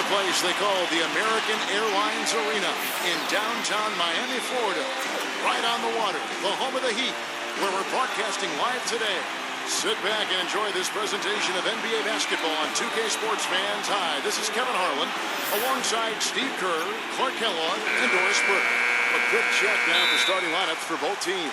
the place they call the American Airlines Arena in downtown Miami, Florida. Right on the water, the home of the Heat, where we're broadcasting live today. Sit back and enjoy this presentation of NBA basketball on 2K Sports fans. Hi, this is Kevin Harlan, alongside Steve Kerr, Clark Kellogg, and Doris Burke. A quick check now for starting lineups for both teams.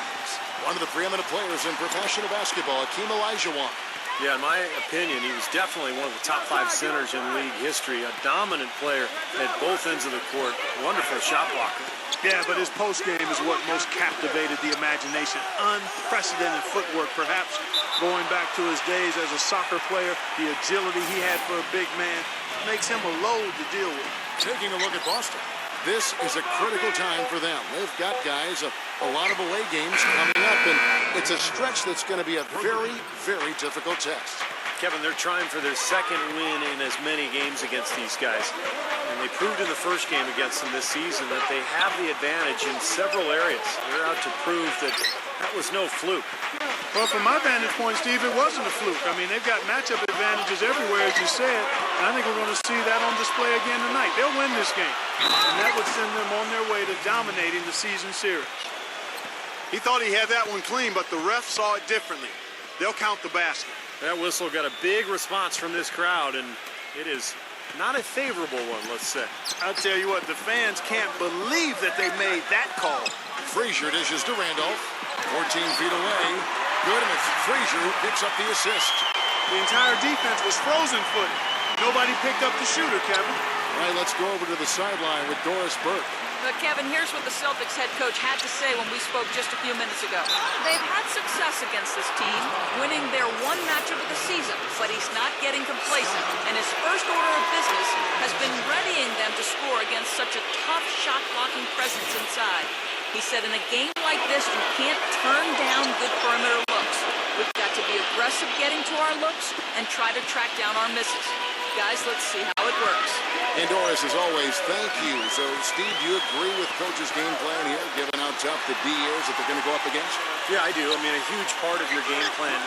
One of the preeminent players in professional basketball, Hakeem Olajuwon. Yeah, in my opinion, he was definitely one of the top 5 centers in league history. A dominant player at both ends of the court. Wonderful shot blocker. Yeah, but his postgame is what most captivated the imagination. Unprecedented footwork, perhaps going back to his days as a soccer player. The agility he had for a big man makes him a load to deal with. Taking a look at Boston. This is a critical time for them. They've got guys, a lot of away games coming up, and it's a stretch that's going to be a very, very difficult test. Kevin, they're trying for their second win in as many games against these guys. And they proved in the first game against them this season that they have the advantage in several areas. They're out to prove that that was no fluke. Well, from my vantage point, Steve, it wasn't a fluke. I mean, they've got matchup advantages everywhere, as you said. And I think we're going to see that on display again tonight. They'll win this game. And that would send them on their way to dominating the season series. He thought he had that one clean, but the ref saw it differently. They'll count the basket. That whistle got a big response from this crowd, and it is not a favorable one, let's say. I'll tell you what, the fans can't believe that they made that call. Frazier dishes to Randolph. 14 feet away. Good, and it's Frazier who picks up the assist. The entire defense was frozen-footed. Nobody picked up the shooter, Kevin. All right, let's go over to the sideline with Doris Burke. Kevin, here's what the Celtics head coach had to say when we spoke just a few minutes ago. They've had success against this team, winning their one matchup of the season, but he's not getting complacent, and his first order of business has been readying them to score against such a tough shot-blocking presence inside. He said in a game like this, you can't turn down good perimeter looks. We've got to be aggressive getting to our looks and try to track down our misses. Guys, let's see how it works. And Doris, as always, thank you. So, Steve, do you agree with Coach's game plan here, given how tough the D is that they're going to go up against? Yeah, I do. I mean, a huge part of your game plan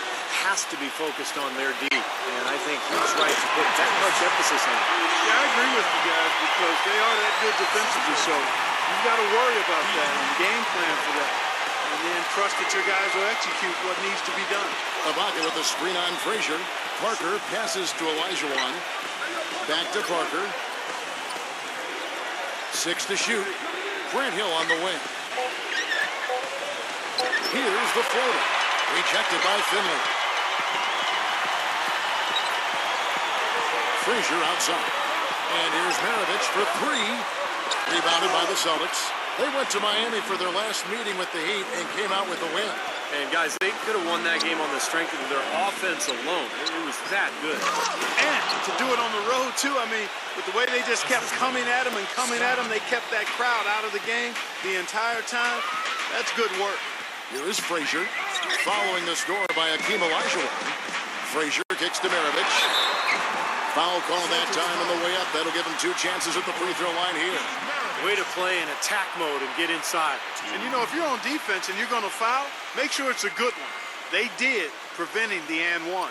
has to be focused on their D. And I think he's right to put that much emphasis on it. Yeah, I agree with you guys because they are that good defensively. So you've got to worry about that and game plan for that. And then trust that your guys will execute what needs to be done. Ibaka with a screen on Frazier. Parker passes to Olajuwon. Back to Parker. 6 to shoot. Grant Hill on the wing. Here's the floater. Rejected by Finley. Frazier outside. And here's Maravich for 3. Rebounded by the Celtics. They went to Miami for their last meeting with the Heat and came out with a win. And guys, they could have won that game on the strength of their offense alone. It was that good. And to do it on the road, too, I mean, with the way they just kept coming at them and coming at them, they kept that crowd out of the game the entire time. That's good work. Here is Frazier, following the score by Hakeem Olajuwon. Frazier kicks to Maravich. Foul call that time on the way up. That'll give him 2 chances at the free throw line here. Way to play in attack mode and get inside. And, you know, if you're on defense and you're going to foul, make sure it's a good one. They did, preventing the and one.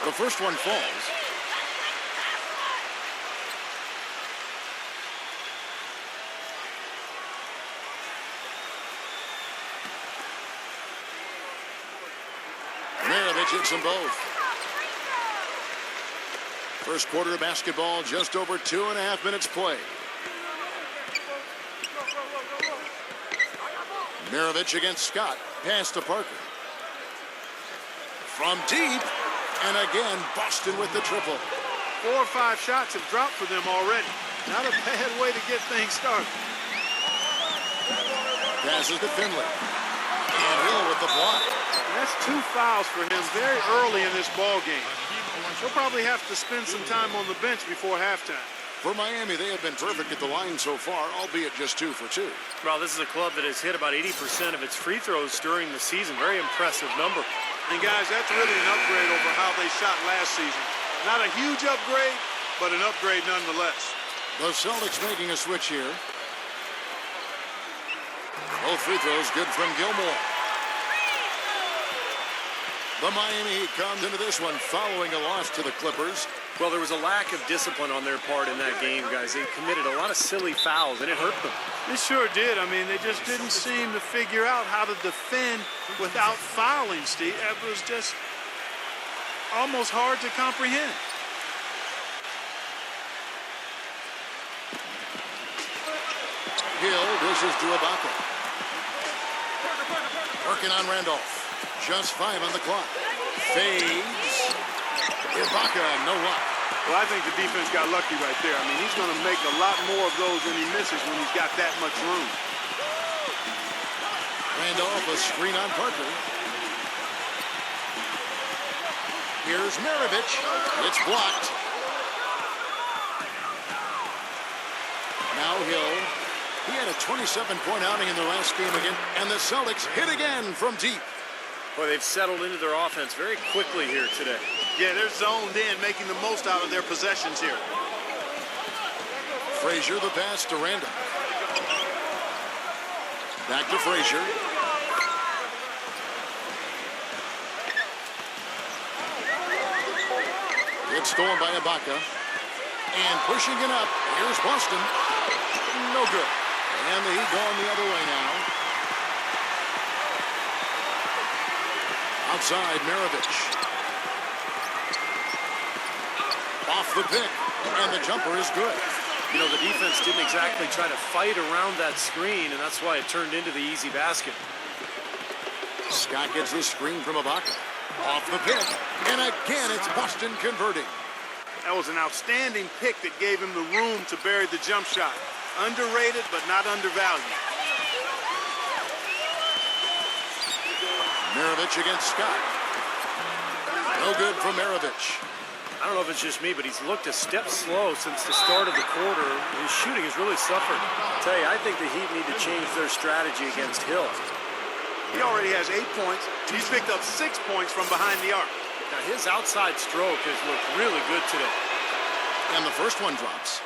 The first one falls. Maravich hits them both. First quarter of basketball, just over 2.5 minutes played. Maravich against Scott. Pass to Parker. From deep. And again, Boston with the triple. 4 or 5 shots have dropped for them already. Not a bad way to get things started. Passes to Finley. And Hill with the block. And that's 2 fouls for him very early in this ball game. He'll probably have to spend some time on the bench before halftime. For Miami, they have been perfect at the line so far, albeit just 2 for 2. Well, this is a club that has hit about 80% of its free throws during the season. Very impressive number. And guys, that's really an upgrade over how they shot last season. Not a huge upgrade, but an upgrade nonetheless. The Celtics making a switch here. Both free throws good from Gilmore. The Miami Heat comes into this one following a loss to the Clippers. Well, there was a lack of discipline on their part in that game, guys. They committed a lot of silly fouls, and it hurt them. It sure did. I mean, they just didn't seem to figure out how to defend without fouling, Steve. It was just almost hard to comprehend. Hill dishes to Ibaka. Working on Randolph. Just 5 on the clock. Fades. Ibaka, no luck. Well, I think the defense got lucky right there. I mean, he's going to make a lot more of those than he misses when he's got that much room. Randolph, a screen on Parker. Here's Maravich. It's blocked. Now Hill. He had a 27-point outing in the last game again, and the Celtics hit again from deep. Boy, they've settled into their offense very quickly here today. Yeah, they're zoned in, making the most out of their possessions here. Frazier, the pass to Randall. Back to Frazier. It's stolen by Ibaka. And pushing it up, here's Boston. No good. And the Heat going the other way now. Outside, Maravich. Off the pick, and the jumper is good. You know, the defense didn't exactly try to fight around that screen, and that's why it turned into the easy basket. Scott gets the screen from Ibaka. Off the pick, and again it's Boston converting. That was an outstanding pick that gave him the room to bury the jump shot. Underrated, but not undervalued. Maravich against Scott. No good from Maravich. I don't know if it's just me, but he's looked a step slow since the start of the quarter. His shooting has really suffered. I tell you, I think the Heat need to change their strategy against Hill. He already has 8 points. He's picked up 6 points from behind the arc. Now, his outside stroke has looked really good today. And the first one drops.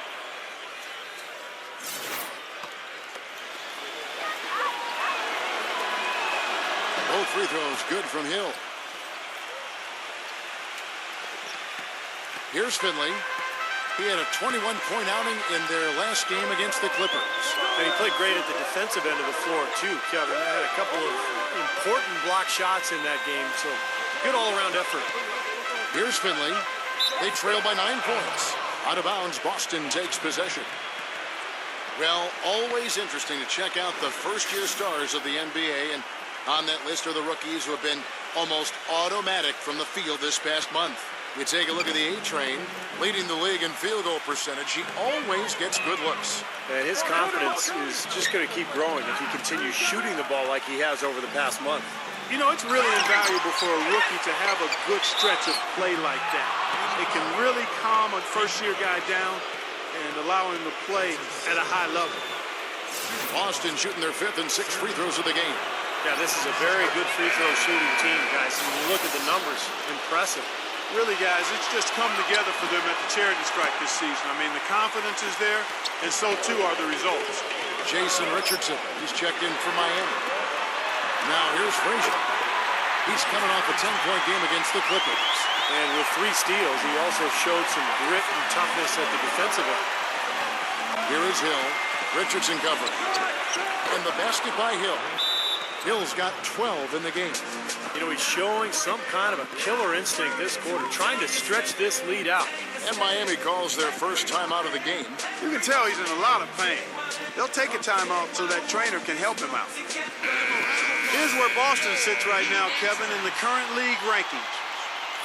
Both free throws good from Hill. Here's Finley. He had a 21-point outing in their last game against the Clippers. And he played great at the defensive end of the floor, too, Kevin. They had a couple of important block shots in that game, so good all-around effort. Here's Finley. They trail by 9 points. Out of bounds, Boston takes possession. Well, always interesting to check out the first-year stars of the NBA, and on that list are the rookies who have been almost automatic from the field this past month. You take a look at the A-Train, leading the league in field goal percentage. He always gets good looks. And his confidence is just going to keep growing if he continues shooting the ball like he has over the past month. You know, it's really invaluable for a rookie to have a good stretch of play like that. It can really calm a first-year guy down and allow him to play at a high level. Boston shooting their 5th and 6th free throws of the game. Yeah, this is a very good free throw shooting team, guys. When you look at the numbers, impressive. Really, guys, it's just come together for them at the charity stripe this season. I mean, the confidence is there, and so too are the results. Jason Richardson, he's checked in for Miami. Now here's Frazier. He's coming off a 10-point game against the Clippers. And with 3 steals, he also showed some grit and toughness at the defensive end. Here is Hill. Richardson covering. And the basket by Hill. Hill's got 12 in the game. You know, he's showing some kind of a killer instinct this quarter, trying to stretch this lead out. And Miami calls their first time out of the game. You can tell he's in a lot of pain. They'll take a timeout so that trainer can help him out. Here's where Boston sits right now, Kevin, in the current league rankings.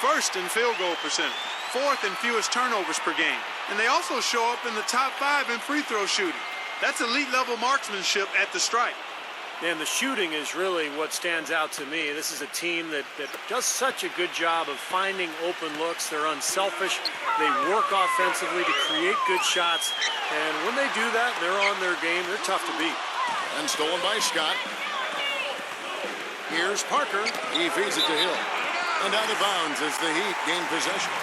First in field goal percentage, 4th in fewest turnovers per game. And they also show up in the top 5 in free throw shooting. That's elite level marksmanship at the stripe. And the shooting is really what stands out to me. This is a team that does such a good job of finding open looks. They're unselfish. They work offensively to create good shots. And when they do that, they're on their game. They're tough to beat. And stolen by Scott. Here's Parker. He feeds it to Hill. And out of bounds as the Heat gain possession.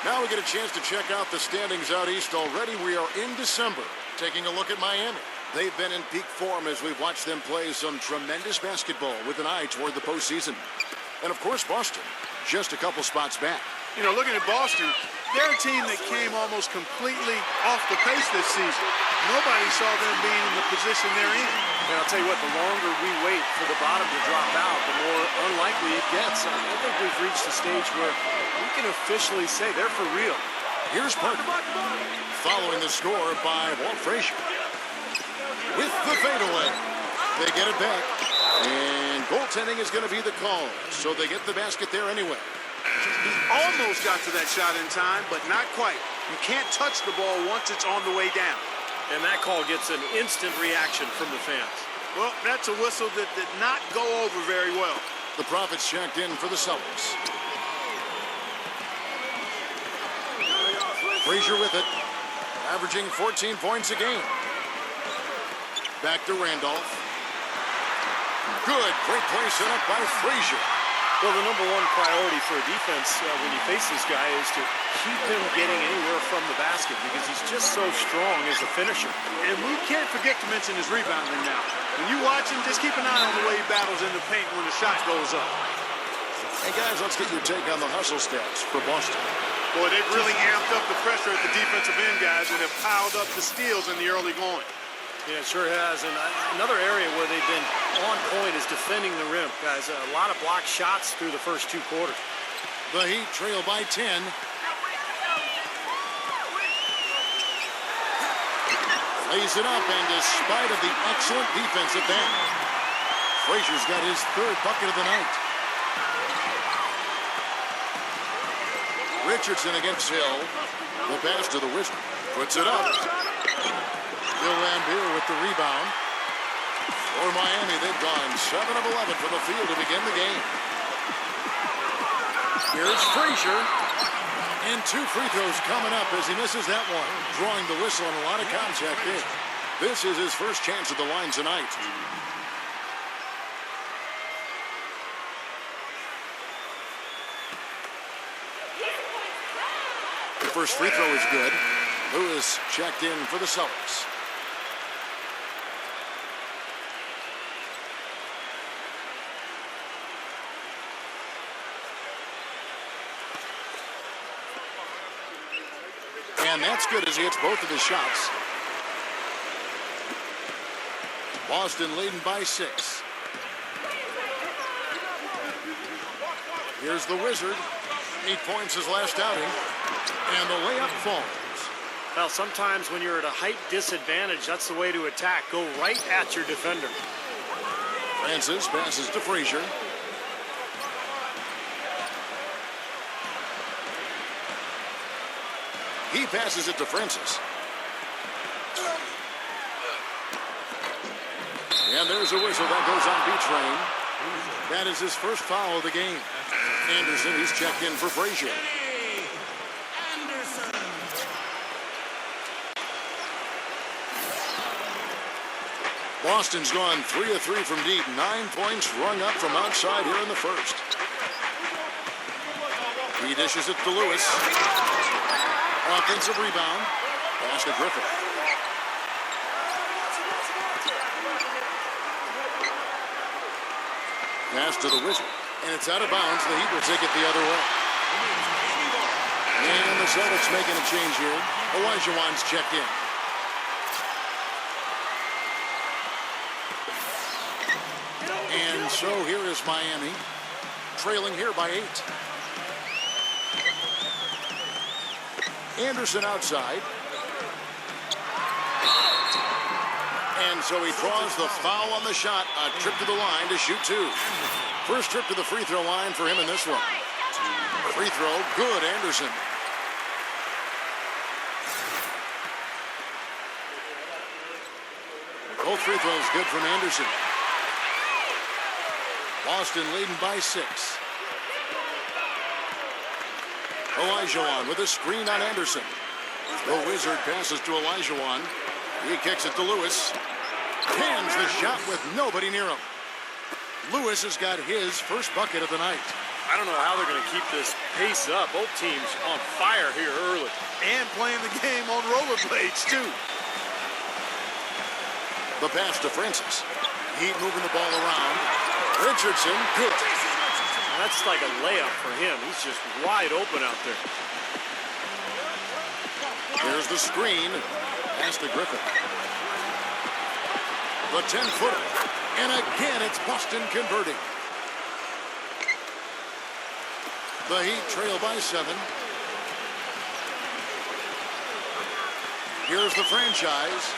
Now we get a chance to check out the standings out east already. We are in December, taking a look at Miami. They've been in peak form as we've watched them play some tremendous basketball with an eye toward the postseason. And, of course, Boston, just a couple spots back. You know, looking at Boston, they're a team that came almost completely off the pace this season. Nobody saw them being in the position they're in. And I'll tell you what, the longer we wait for the bottom to drop out, the more unlikely it gets. I think we've reached a stage where we can officially say they're for real. Here's Parker, following the score by Walt Frazier. With the fadeaway, they get it back. And goaltending is going to be the call, so they get the basket there anyway. He almost got to that shot in time, but not quite. You can't touch the ball once it's on the way down. And that call gets an instant reaction from the fans. Well, that's a whistle that did not go over very well. The Profits checked in for the Celtics. Frazier with it, averaging 14 points a game. Back to Randolph. Good, great play set up by Frazier. Well, the number one priority for a defense when you face this guy is to keep him getting anywhere from the basket because he's just so strong as a finisher. And we can't forget to mention his rebounding now. When you watch him, just keep an eye on the way he battles in the paint when the shot goes up. Hey, guys, let's get your take on the hustle stats for Boston. Boy, they've really amped up the pressure at the defensive end, guys, and have piled up the steals in the early going. Yeah, it sure has. And another area where they've been on point is defending the rim, guys. A lot of blocked shots through the first two quarters. The Heat trail by 10. Lays it up, and despite of the excellent defense at that, Frazier's got his third bucket of the night. Richardson against Hill. The pass to the Wizard. Puts it up. Bill Lambier with the rebound. For Miami, they've gone 7 of 11 from the field to begin the game. Here's Frazier. And two free throws coming up as he misses that one. Drawing the whistle and a lot of contact there. This is his first chance at the line tonight. The first free throw is good. Lewis checked in for the Celtics. And that's good as he hits both of his shots. Boston leading by 6. Here's the Wizard. 8 points his last outing. And the layup falls. Well, sometimes when you're at a height disadvantage, that's the way to attack. Go right at your defender. Francis passes to Frazier. He passes it to Francis. And there's a whistle that goes on B-Train. That is his first foul of the game. Anderson, he's checked in for Frazier. Boston's gone 3 of 3 from deep. 9 points rung up from outside here in the first. He dishes it to Lewis. Offensive rebound. Pass to Griffin. Pass to the Wizard. And it's out of bounds. The Heat will take it the other way. And the Celtics making a change here. Olajuwon's checked in. And so here is Miami, trailing here by 8. Anderson outside. And so he draws the foul on the shot. A trip to the line to shoot 2. First trip to the free throw line for him in this one. Free throw, good, Anderson. Both free throws good from Anderson. Boston leading by 6. Olajuwon with a screen on Anderson. The Wizard passes to Olajuwon. He kicks it to Lewis. Pins the shot with nobody near him. Lewis has got his first bucket of the night. I don't know how they're going to keep this pace up. Both teams on fire here early. And playing the game on rollerblades, too. The pass to Francis. Heat moving the ball around. Richardson, good. That's like a layup for him. He's just wide open out there. Here's the screen. Pass to Griffin. The 10-footer. And again, it's Boston converting. The Heat trail by 7. Here's the franchise.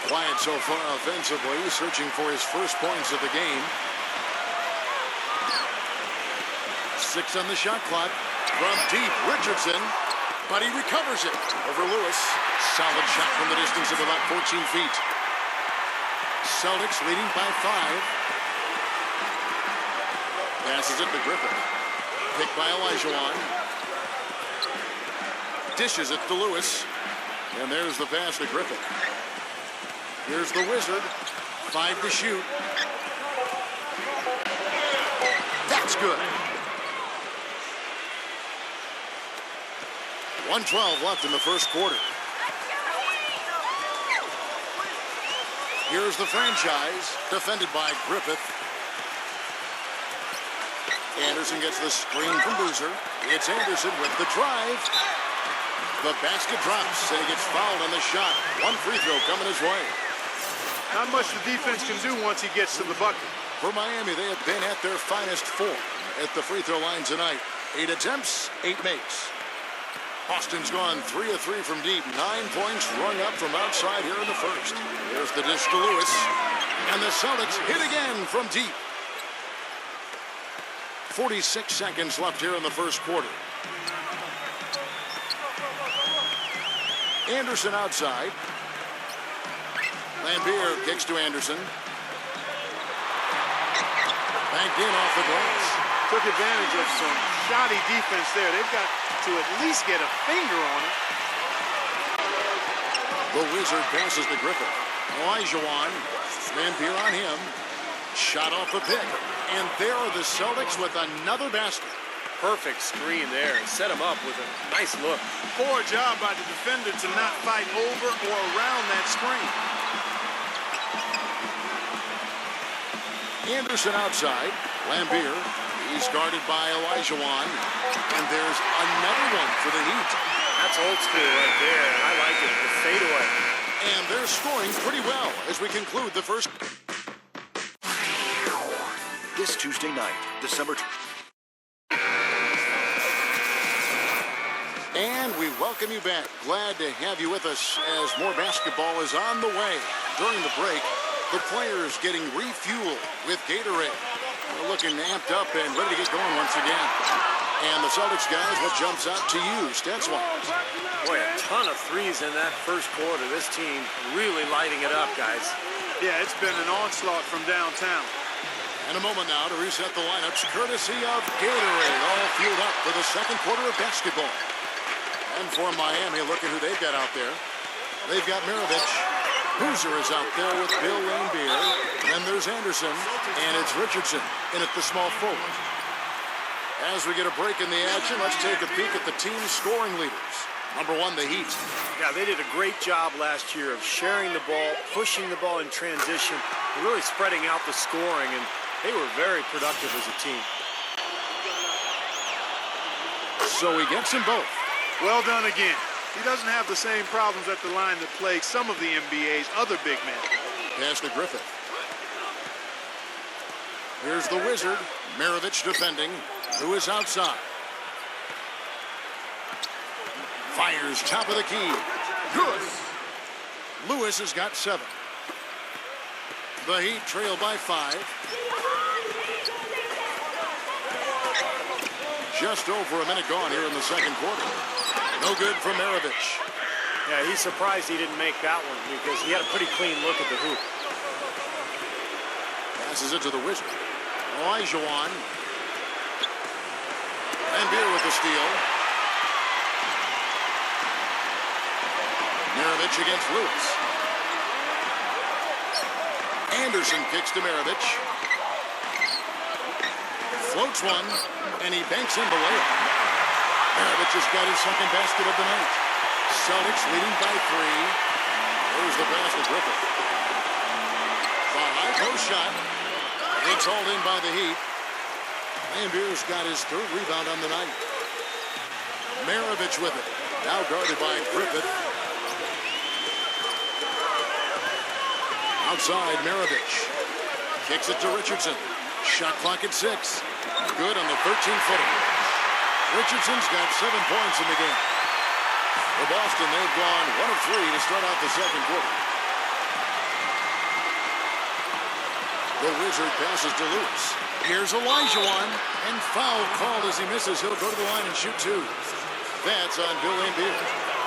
Quiet so far offensively, searching for his first points of the game. 6 on the shot clock. From deep, Richardson. But he recovers it over Lewis. Solid shot from the distance of about 14 feet. Celtics leading by 5. Passes it to Griffin. Picked by Olajuwon. Dishes it to Lewis. And there's the pass to Griffin. Here's the Wizard. 5 to shoot. That's good. 1:12 left in the first quarter. Here's the franchise, defended by Griffith. Anderson gets the screen from Boozer. It's Anderson with the drive. The basket drops, and he gets fouled on the shot. One free throw coming his way. Not much the defense can do once he gets to the bucket. For Miami, they have been at their finest 4 at the free throw line tonight. 8 attempts, 8 makes. Boston's gone 3 of 3 from deep. 9 points rung up from outside here in the first. There's the dish to Lewis. And the Celtics hit again from deep. 46 seconds left here in the first quarter. Anderson outside. Lambier kicks to Anderson. Banked in off the glass. Took advantage of some shoddy defense there. They've got to at least get a finger on it. The Wizard passes to Griffin. Olajuwon. Lambier on him. Shot off the pick. And there are the Celtics with another basket. Perfect screen there. Set him up with a nice look. Poor job by the defender to not fight over or around that screen. Anderson outside. Lambier. He's guarded by Olajuwon. And there's another one for the Heat. That's old school right there. I like it. The fadeaway. And they're scoring pretty well as we conclude the first. This Tuesday night, December. And we welcome you back. Glad to have you with us as more basketball is on the way. During the break, the players getting refueled with Gatorade. We're looking amped up and ready to get going once again. And the Celtics guys, what jumps out to you, stats-wise? Boy, a ton of threes in that first quarter. This team really lighting it up, guys. Yeah, it's been an onslaught from downtown. And a moment now to reset the lineups, courtesy of Gatorade, all fueled up for the second quarter of basketball. And for Miami, look at who they've got out there. They've got Mirovic. Boozer is out there with Bill Lambier. Then there's Anderson, and it's Richardson in at the small forward. As we get a break in the action, let's take a peek at the team's scoring leaders. Number 1, the Heat. Yeah, they did a great job last year of sharing the ball, pushing the ball in transition, and really spreading out the scoring, and they were very productive as a team. So he gets them both. Well done again. He doesn't have the same problems at the line that plague some of the NBA's other big men. Pass to Griffith. Here's the Wizard. Mirovic defending. Lewis outside. Fires top of the key. Good. Lewis has got 7. The Heat trail by 5. Just over a minute gone here in the second quarter. No good for Mirovic. Yeah, he's surprised he didn't make that one because he had a pretty clean look at the hoop. Passes it to the Wizard. Olajuwon. Lambier with the steal. Mirovic against Lewis. Anderson kicks to Mirovic. Floats one, and he banks in the layup. Mirovic has got his second basket of the night. Celtics leading by 3. There's the pass to Griffith. No shot. It's hauled in by the Heat. Lambeer's got his third rebound on the night. Maravich with it. Now guarded by Griffith. Outside, Maravich. Kicks it to Richardson. Shot clock at 6. Good on the 13-footer. Richardson's got 7 points in the game. For Boston, they've gone 1 of 3 to start out the second quarter. The Wizard passes to Lewis. Here's Olajuwon. And foul called as he misses. He'll go to the line and shoot 2. That's on Bill Lambeer.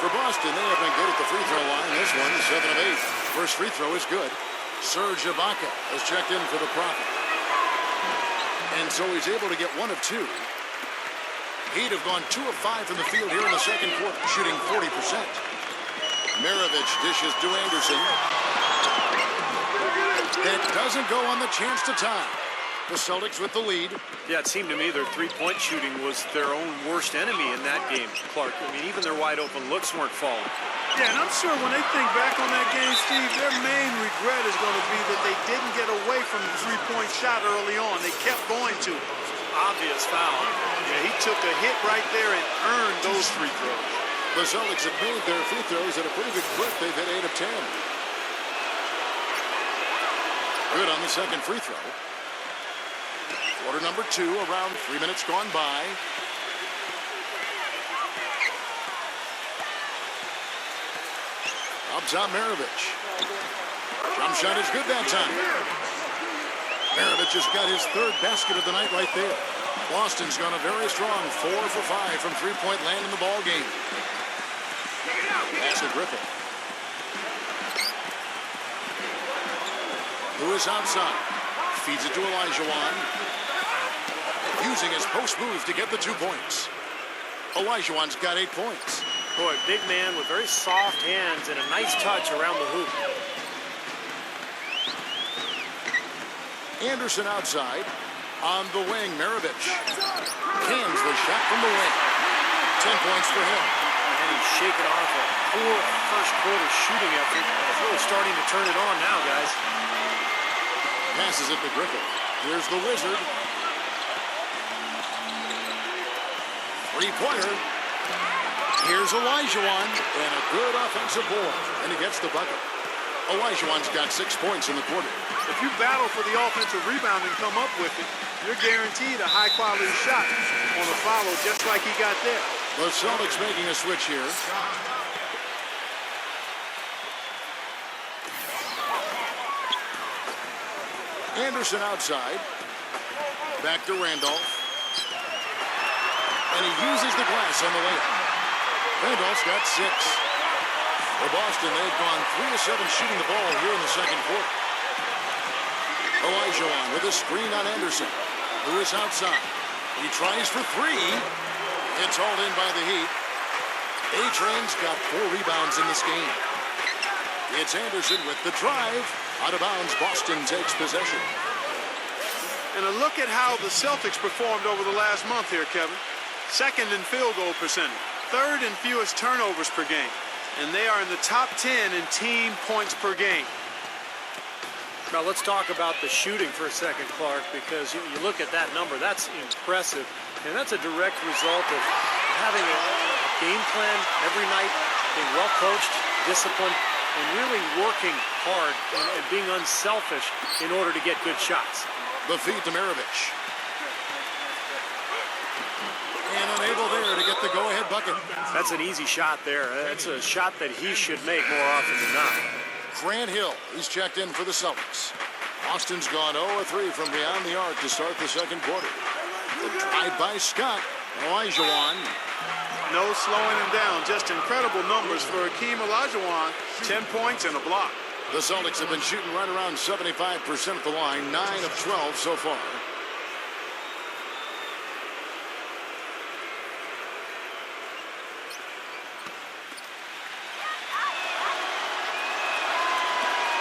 For Boston, they have been good at the free throw line. This one, 7 of 8. First free throw is good. Serge Ibaka has checked in for the Prophet. And so he's able to get 1 of 2. Heat have gone 2 of 5 from the field here in the second quarter, shooting 40%. Maravich dishes to Anderson. That doesn't go on the chance to tie. The Celtics with the lead. Yeah, it seemed to me their three-point shooting was their own worst enemy in that game, Clark. I mean, even their wide-open looks weren't falling. Yeah, and I'm sure when they think back on that game, Steve, their main regret is going to be that they didn't get away from the three-point shot early on. They kept going to it. Obvious foul. Yeah, he took a hit right there and earned those free throws. The Celtics have made their free throws at a pretty good clip. They've hit 8 of 10. Good on the second free throw. Quarter number 2, around 3 minutes gone by. Up top, Maravich. Jump shot is good that time. Maravich has got his 3rd basket of the night right there. Boston's gone a very strong 4 for 5 from three-point land in the ball game. Pass to Griffith. Lewis outside. Feeds it to Olajuwon. Using his post move to get the 2 points. Olajuwon's got 8 points. Boy, big man with very soft hands and a nice touch around the hoop. Anderson outside. On the wing, Maravich. Cans the shot from the wing. 10 points for him. And he's shaking off a poor first quarter shooting effort. He's really starting to turn it on now, guys. Passes it to Griffith. Here's the Wizard. Three-pointer. Here's Olajuwon. And a good offensive board. And he gets the bucket. Olajuwon's got 6 points in the quarter. If you battle for the offensive rebound and come up with it, you're guaranteed a high-quality shot on a follow just like he got there. The Celtics making a switch here. Anderson outside. Back to Randolph. And he uses the glass on the layup. Randolph's got 6. For Boston, they've gone 3 of 7 shooting the ball here in the second quarter. Olajuwon with a screen on Anderson. Lewis outside. He tries for 3. It's hauled in by the Heat. A-Train's got 4 rebounds in this game. It's Anderson with the drive. Out of bounds, Boston takes possession. And a look at how the Celtics performed over the last month here, Kevin. 2nd in field goal percentage. 3rd in fewest turnovers per game. And they are in the top 10 in team points per game. Now let's talk about the shooting for a second, Clark, because you look at that number, that's impressive. And that's a direct result of having a game plan every night, being well coached, disciplined, and really working hard and being unselfish in order to get good shots. The feed to Maravich. And unable there to get the go-ahead bucket. That's an easy shot there. That's a shot that he should make more often than not. Grant Hill, he's checked in for the Celtics. Boston's gone 0 of 3 from beyond the arc to start the second quarter. The drive by Scott. Olajuwon. No slowing him down. Just incredible numbers for Hakeem Olajuwon. 10 points and a block. The Celtics have been shooting right around 75% at the line. 9 of 12 so far.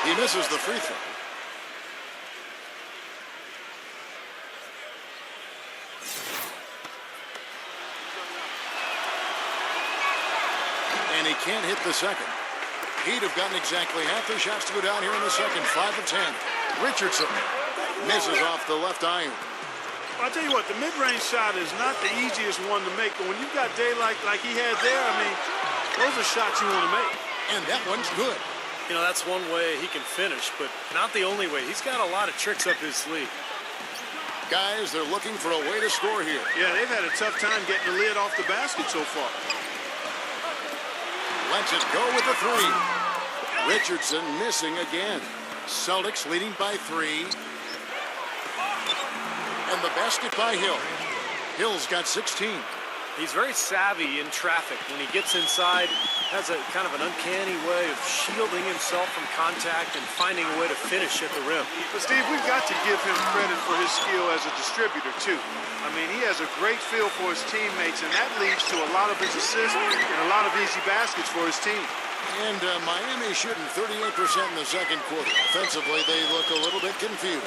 He misses the free throw. And he can't hit the second. Heat have gotten exactly half their shots to go down here in the second. 5 of 10. Richardson misses off the left iron. I'll tell you what, the mid-range shot is not the easiest one to make, but when you've got daylight like he had there, I mean, those are shots you want to make. And that one's good. You know, that's one way he can finish, but not the only way. He's got a lot of tricks up his sleeve. Guys, they're looking for a way to score here. Yeah, they've had a tough time getting the lid off the basket so far. Lets it go with the three. Richardson missing again. Celtics leading by 3. And the basket by Hill. Hill's got 16. He's very savvy in traffic. When he gets inside, has a kind of an uncanny way of shielding himself from contact and finding a way to finish at the rim. But Steve, we've got to give him credit for his skill as a distributor too. I mean, he has a great feel for his teammates, and that leads to a lot of his assists and a lot of easy baskets for his team. And Miami shooting 38% in the second quarter. Offensively, they look a little bit confused.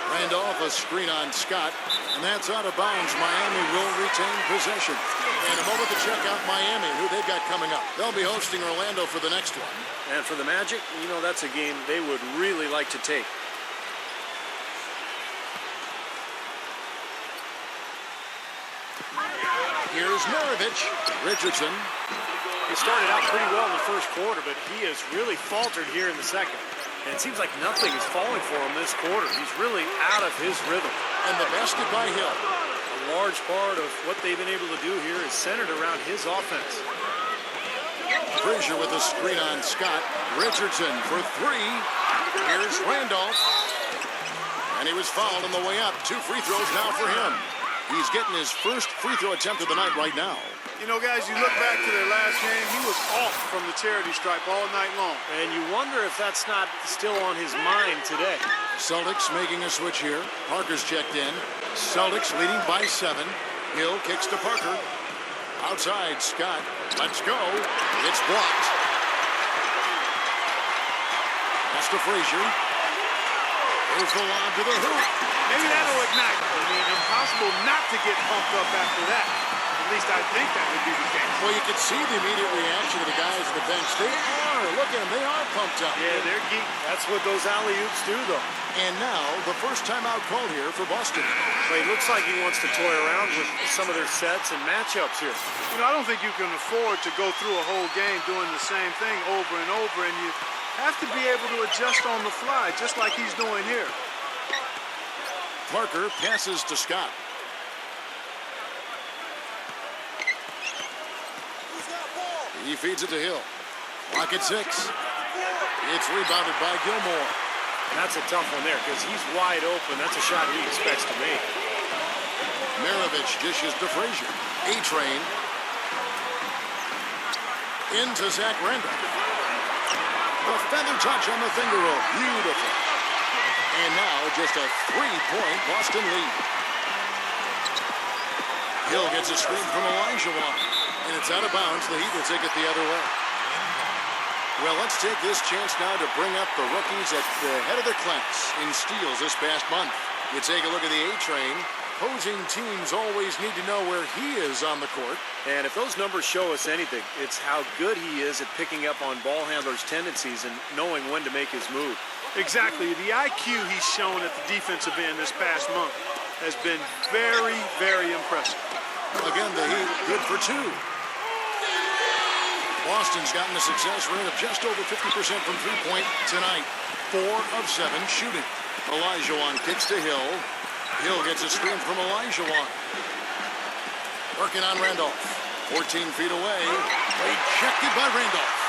Randolph, a screen on Scott, and that's out of bounds. Miami will retain possession. And a moment to check out Miami, who they've got coming up. They'll be hosting Orlando for the next one. And for the Magic, you know, that's a game they would really like to take. Here's Maravich. Richardson. He started out pretty well in the first quarter, but he has really faltered here in the second. And it seems like nothing is falling for him this quarter. He's really out of his rhythm. And the basket by Hill. A large part of what they've been able to do here is centered around his offense. Frazier with a screen on Scott. Richardson for 3. Here's Randolph. And he was fouled on the way up. 2 free throws now for him. He's getting his first free throw attempt of the night right now. You know, guys, you look back to their last game, he was off from the charity stripe all night long. And you wonder if that's not still on his mind today. Celtics making a switch here. Parker's checked in. Celtics leading by 7. Hill kicks to Parker. Outside, Scott. Let's go. It's blocked. Pass to Frazier. There's the lob to the hoop. Maybe that'll ignite. I mean, impossible not to get pumped up after that. At least I think that would be the case. Well, you can see the immediate reaction of the guys on the bench. They are. Look at them. They are pumped up. Yeah, they're geek. That's what those alley-oops do, though. And now, the first timeout called here for Boston. Well, he looks like he wants to toy around with some of their sets and matchups here. You know, I don't think you can afford to go through a whole game doing the same thing over and over, and you have to be able to adjust on the fly, just like he's doing here. Parker passes to Scott. He feeds it to Hill. Clock at 6. It's rebounded by Gilmore. And that's a tough one there because he's wide open. That's a shot he expects to make. Maravich dishes to Frazier. A-Train. Into Zach Randolph. The feather touch on the finger roll. Beautiful. And now just a 3-point Boston lead. Hill gets a screen from Olajuwon. And it's out of bounds. The Heat will take it the other way. Well, let's take this chance now to bring up the rookies at the head of their class in steals this past month. You take a look at the A-Train. Opposing teams always need to know where he is on the court. And if those numbers show us anything, it's how good he is at picking up on ball handlers' tendencies and knowing when to make his move. Exactly. The IQ he's shown at the defensive end this past month has been very, very impressive. Again, the Heat good for 2. Boston's gotten a success rate of just over 50% from three-point tonight. 4 of 7 shooting. Olajuwon kicks to Hill. Hill gets a screen from Olajuwon. Working on Randolph. 14 feet away. Rejected by Randolph.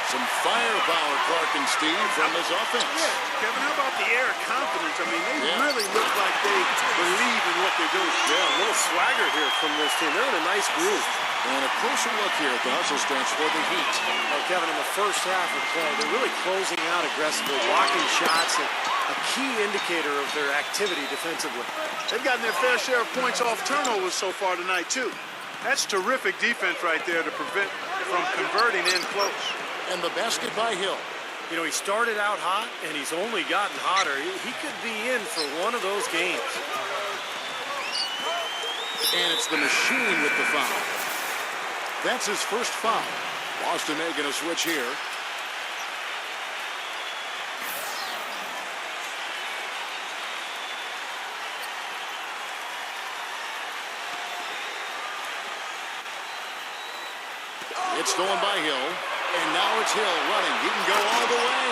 Some firepower, Clark and Steve, from his offense. Yeah, Kevin, how about the air of confidence? I mean, they really look like they believe in what they're doing. Yeah, a little swagger here from this team. They're in a nice groove. And a closer look here at the hustle stance for the Heat. Well, Kevin, in the first half of play, they're really closing out aggressively, blocking shots, a key indicator of their activity defensively. They've gotten their fair share of points off turnovers so far tonight, too. That's terrific defense right there to prevent from converting in close. And the basket by Hill. You know, he started out hot, and he's only gotten hotter. He could be in for one of those games. And it's the machine with the foul. That's his first foul. Boston making a switch here. It's stolen by Hill, and now it's Hill running. He can go all the way.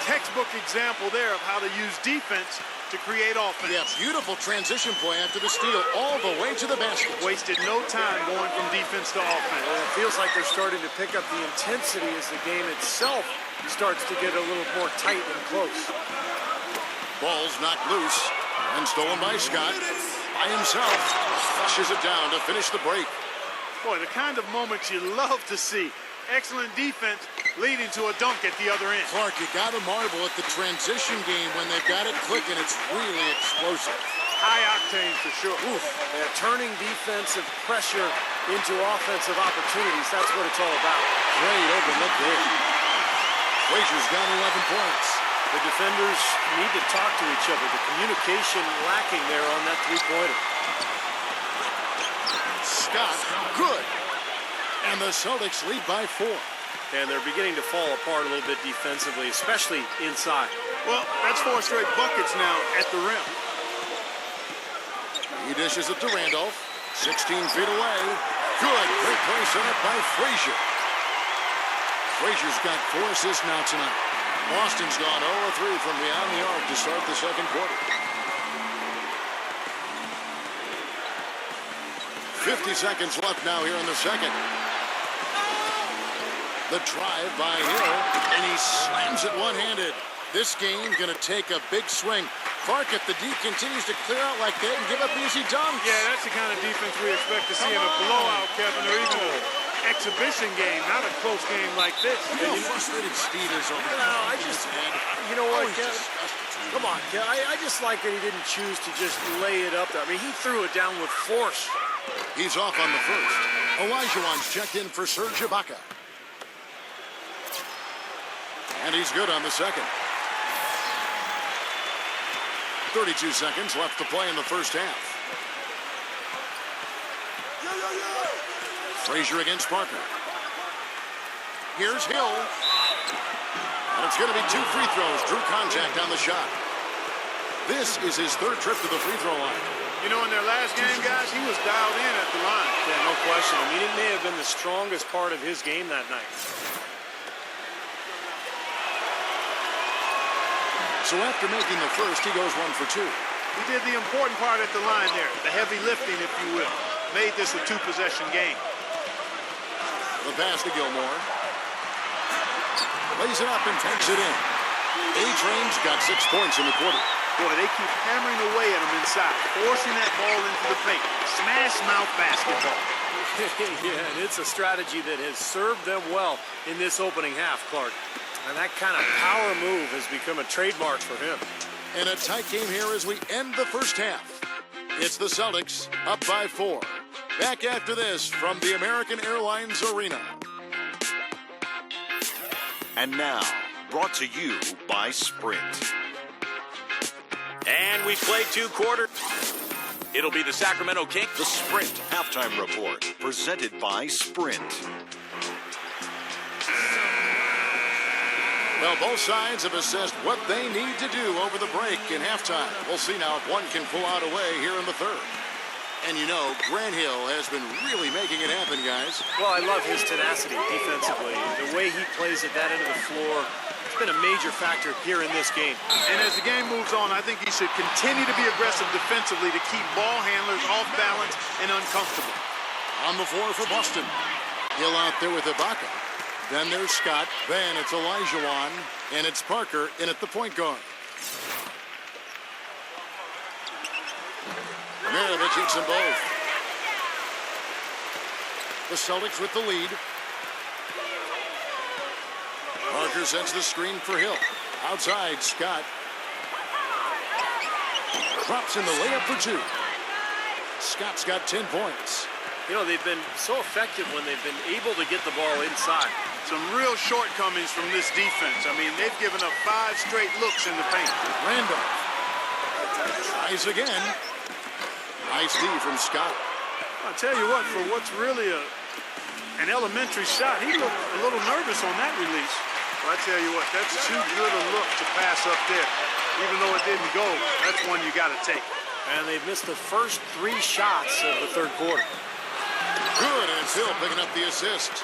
Textbook example there of how to use defense to create offense. Yeah, beautiful transition play after the steal all the way to the basket. Wasted no time going from defense to offense. Well, it feels like they're starting to pick up the intensity as the game itself starts to get a little more tight and close. Ball's knocked loose and stolen by Scott. By himself, flushes it down to finish the break. Boy, the kind of moments you love to see. Excellent defense leading to a dunk at the other end. Clark, you got to marvel at the transition game when they've got it clicking. It's really explosive. High octane for sure. Oof. Yeah, turning defensive pressure into offensive opportunities. That's what it's all about. Great open look there. Frazier's got 11 points. The defenders need to talk to each other. The communication lacking there on that three-pointer. Scott, good. And the Celtics lead by 4. And they're beginning to fall apart a little bit defensively, especially inside. Well, that's 4 straight buckets now at the rim. He dishes it to Randolph. 16 feet away. Good. Great play set up by Frazier. Frazier's got 4 assists now tonight. Boston's gone 0-3 from beyond the arc to start the second quarter. 50 seconds left now here in the second. The drive by Hill, and he slams it one-handed. This game going to take a big swing. Clark, if the D continues to clear out like that and give up easy dunks. Yeah, that's the kind of defense we expect to see in a blowout, Kevin, or even an exhibition game, not a close game like this. You know how frustrated Steve is over No, I just, you know what, Kevin? Come on, Kevin. I just like that he didn't choose to just lay it up there. I mean, he threw it down with force. He's off on the first. Olajuwon's checked in for Serge Ibaka. And he's good on the second. 32 seconds left to play in the first half. Frazier against Parker. Here's Hill. And it's going to be 2 free throws. Drew contact on the shot. This is his 3rd trip to the free throw line. You know, in their last game, guys, he was dialed in at the line. Yeah, no question. I mean, it may have been the strongest part of his game that night. So after making the first, he goes 1 for 2. He did the important part at the line there, the heavy lifting, if you will. Made this a 2-possession game. The pass to Gilmore. Lays it up and takes it in. A-Train's got 6 points in the quarter. Boy, they keep hammering away at him inside, forcing that ball into the paint. Smash mouth basketball. Yeah, and it's a strategy that has served them well in this opening half, Clark. And that kind of power move has become a trademark for him. And a tight game here as we end the first half. It's the Celtics up by 4. Back after this from the American Airlines Arena. And now, brought to you by Sprint. And we played 2 quarters. It'll be the Sacramento Kings. The Sprint Halftime Report, presented by Sprint. Well, both sides have assessed what they need to do over the break in halftime. We'll see now if one can pull out a way here in the third. And you know, Grant Hill has been really making it happen, guys. Well, I love his tenacity defensively. The way he plays at that end of the floor, it's been a major factor here in this game. And as the game moves on, I think he should continue to be aggressive defensively to keep ball handlers off balance and uncomfortable. On the floor for Boston. Hill out there with Ibaka. Then there's Scott. Then it's Olajuwon. And it's Parker in at the point guard. Maravich hits them both. The Celtics with the lead. Parker sends the screen for Hill. Outside, Scott. Drops in the layup for 2. Scott's got 10 points. You know, they've been so effective when they've been able to get the ball inside. Some real shortcomings from this defense. I mean, they've given up 5 straight looks in the paint. Randolph tries again. Nice D from Scott. I'll tell you what, for what's really a An elementary shot. He looked a little nervous on that release. Well, I tell you what, that's too good a look to pass up there. Even though it didn't go, that's one you got to take. And they've missed the first 3 shots of the third quarter. Good, and it's Hill picking up the assist.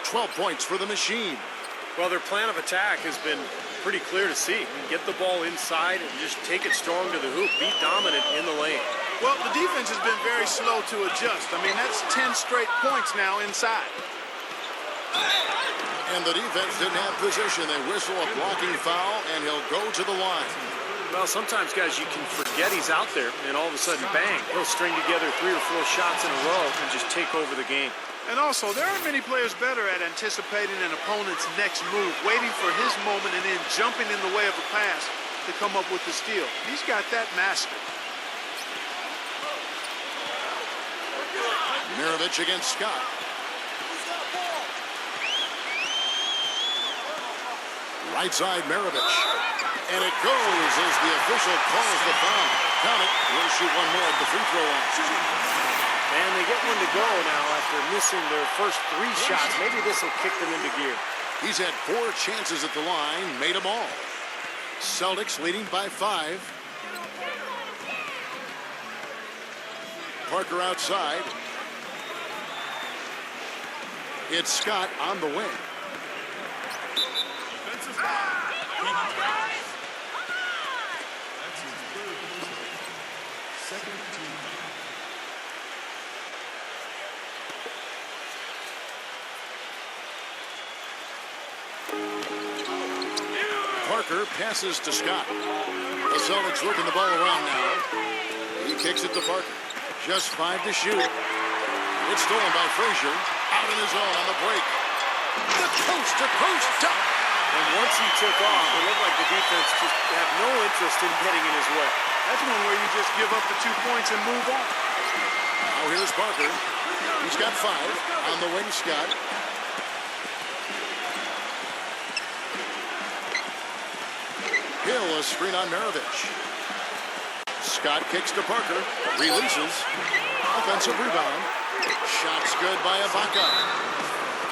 12 points for the Machine. Well, their plan of attack has been pretty clear to see. Get the ball inside and just take it strong to the hoop. Be dominant in the lane. Well, the defense has been very slow to adjust. I mean, that's 10 straight points now inside. And the defense didn't have position. They whistle a blocking foul, and he'll go to the line. Well, sometimes, guys, you can forget he's out there, and all of a sudden, bang, he'll string together 3 or 4 shots in a row and just take over the game. And also, there aren't many players better at anticipating an opponent's next move, waiting for his moment and then jumping in the way of a pass to come up with the steal. He's got that mastered. Mirovic against Scott. Right side, Mirovic. And it goes as the official calls the foul. Count it. We'll shoot one more at the free throw line. And they get one to go now after missing their first 3 shots. Maybe this will kick them into gear. He's had 4 chances at the line, made them all. Celtics leading by 5. Parker outside. It's Scott on the wing. Parker passes to Scott. The Celtics working the ball around now. He kicks it to Parker. Just 5 to shoot. It's stolen by Frazier. Out in his own on the break. The coast-to-coast dunk. And once he took off, it looked like the defense just had no interest in getting in his way. That's one where you just give up the 2 points and move on. Now here's Parker. He's got 5. On the wing, Scott. Hill, a screen on Mirovic. Scott kicks to Parker. Releases. Offensive rebound. Shot's good by Ibaka.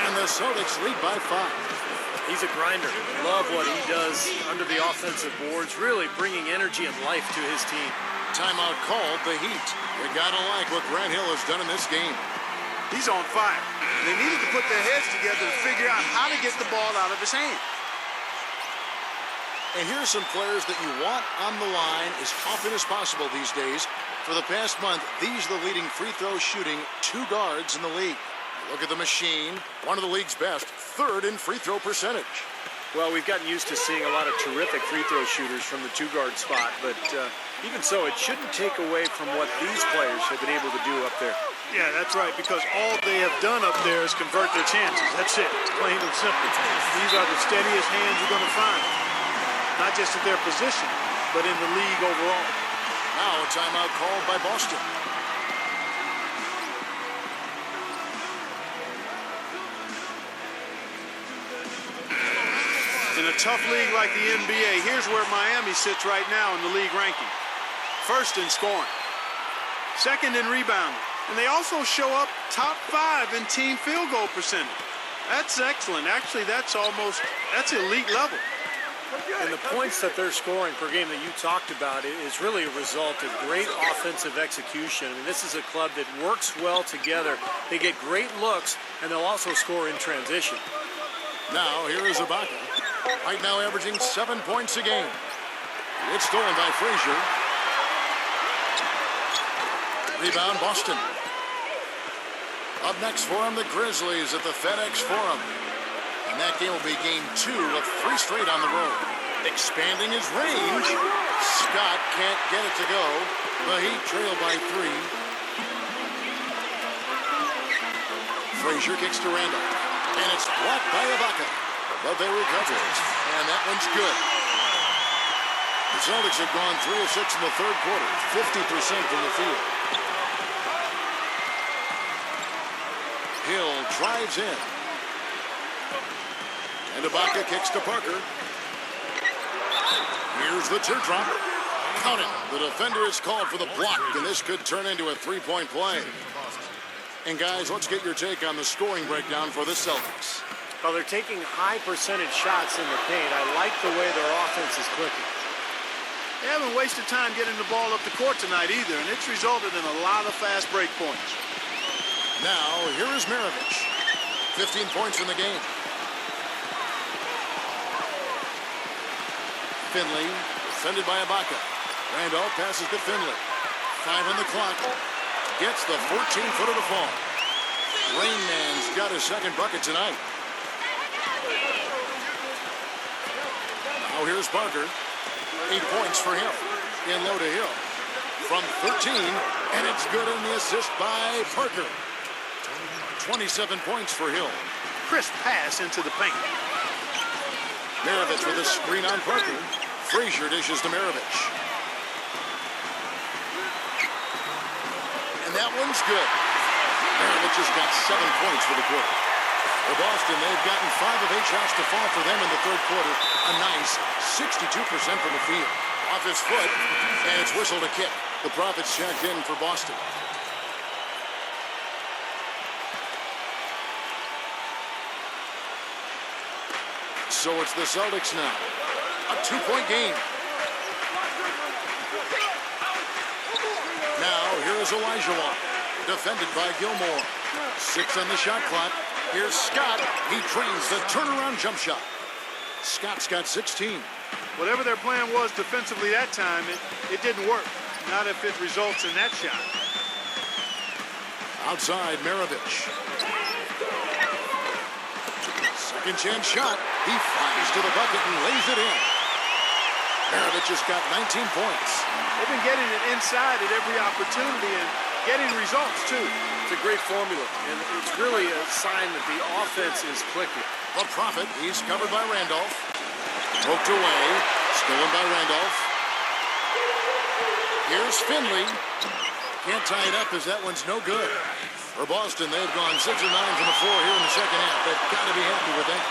And the Celtics lead by 5. He's a grinder. Love what he does under the offensive boards, really bringing energy and life to his team. Timeout called, the Heat. You gotta like what Grant Hill has done in this game. He's on fire. They needed to put their heads together to figure out how to get the ball out of his hand. And here's some players that you want on the line as often as possible these days. For the past month, these are the leading free throw shooting 2 guards in the league. Look at the Machine, one of the league's best, 3rd in free throw percentage. Well, we've gotten used to seeing a lot of terrific free throw shooters from the 2-guard spot, but even so, it shouldn't take away from what these players have been able to do up there. Yeah, that's right, because all they have done up there is convert their chances. That's it, plain and simple. These are the steadiest hands you're going to find. Not just at their position, but in the league overall. Now a timeout called by Boston. In a tough league like the NBA, here's where Miami sits right now in the league ranking. 1st in scoring, 2nd in rebounding, and they also show up top 5 in team field goal percentage. That's excellent. Actually, that's elite level. And the points that they're scoring per game that you talked about is really a result of great offensive execution. I mean, this is a club that works well together. They get great looks, and they'll also score in transition. Now, here is Ibaka. Right now averaging 7 points a game. It's stolen by Frazier. Rebound, Boston. Up next for him, the Grizzlies at the FedEx Forum. And that game will be game 2 of 3 straight on the road. Expanding his range. Scott can't get it to go. The Heat trail by 3. Frazier kicks to Randall. And it's blocked by Ibaka. But they recover it. And that one's good. The Celtics have gone 3 of 6 in the 3rd quarter. 50% from the field. Hill drives in. And Ibaka kicks to Parker. Here's the teardrop. Count it. The defender is called for the block, and this could turn into a 3-point play. And guys, let's get your take on the scoring breakdown for the Celtics. Well, they're taking high percentage shots in the paint. I like the way their offense is clicking. They haven't wasted time getting the ball up the court tonight either, and it's resulted in a lot of fast break points. Now, here is Maravich. 15 points in the game. Finley, defended by Ibaka. Randolph passes to Finley. 5 on the clock. Gets the 14-footer to fall. Rain Man's got his second bucket tonight. Now here's Parker. 8 points for him. In low to Hill. From 13, and it's good on the assist by Parker. 27 points for Hill. Crisp pass into the paint. Maravich with a screen on Parker. Frazier dishes to Maravich. And that one's good. Maravich has got 7 points for the quarter. For Boston, they've gotten 5 of 8 shots to fall for them in the third quarter. A nice 62% from the field. Off his foot, and it's whistled a kick. The Profits checked in for Boston. So it's the Celtics now. A 2-point game. Now, here is Olajuwon. Defended by Gilmore. 6 on the shot clock. Here's Scott. He drains the turnaround jump shot. Scott's got 16. Whatever their plan was defensively that time, it didn't work. Not if it results in that shot. Outside, Maravich. Second chance shot. He flies to the bucket and lays it in. Maravich has got 19 points. They've been getting it inside at every opportunity and getting results, too. It's a great formula, and it's really a sign that the offense is clicking. The Prophet, he's covered by Randolph. Poked away. Stolen by Randolph. Here's Finley. Can't tie it up as that one's no good. For Boston, they've gone 6 of 9 from the floor here in the second half. They've got to be happy with that.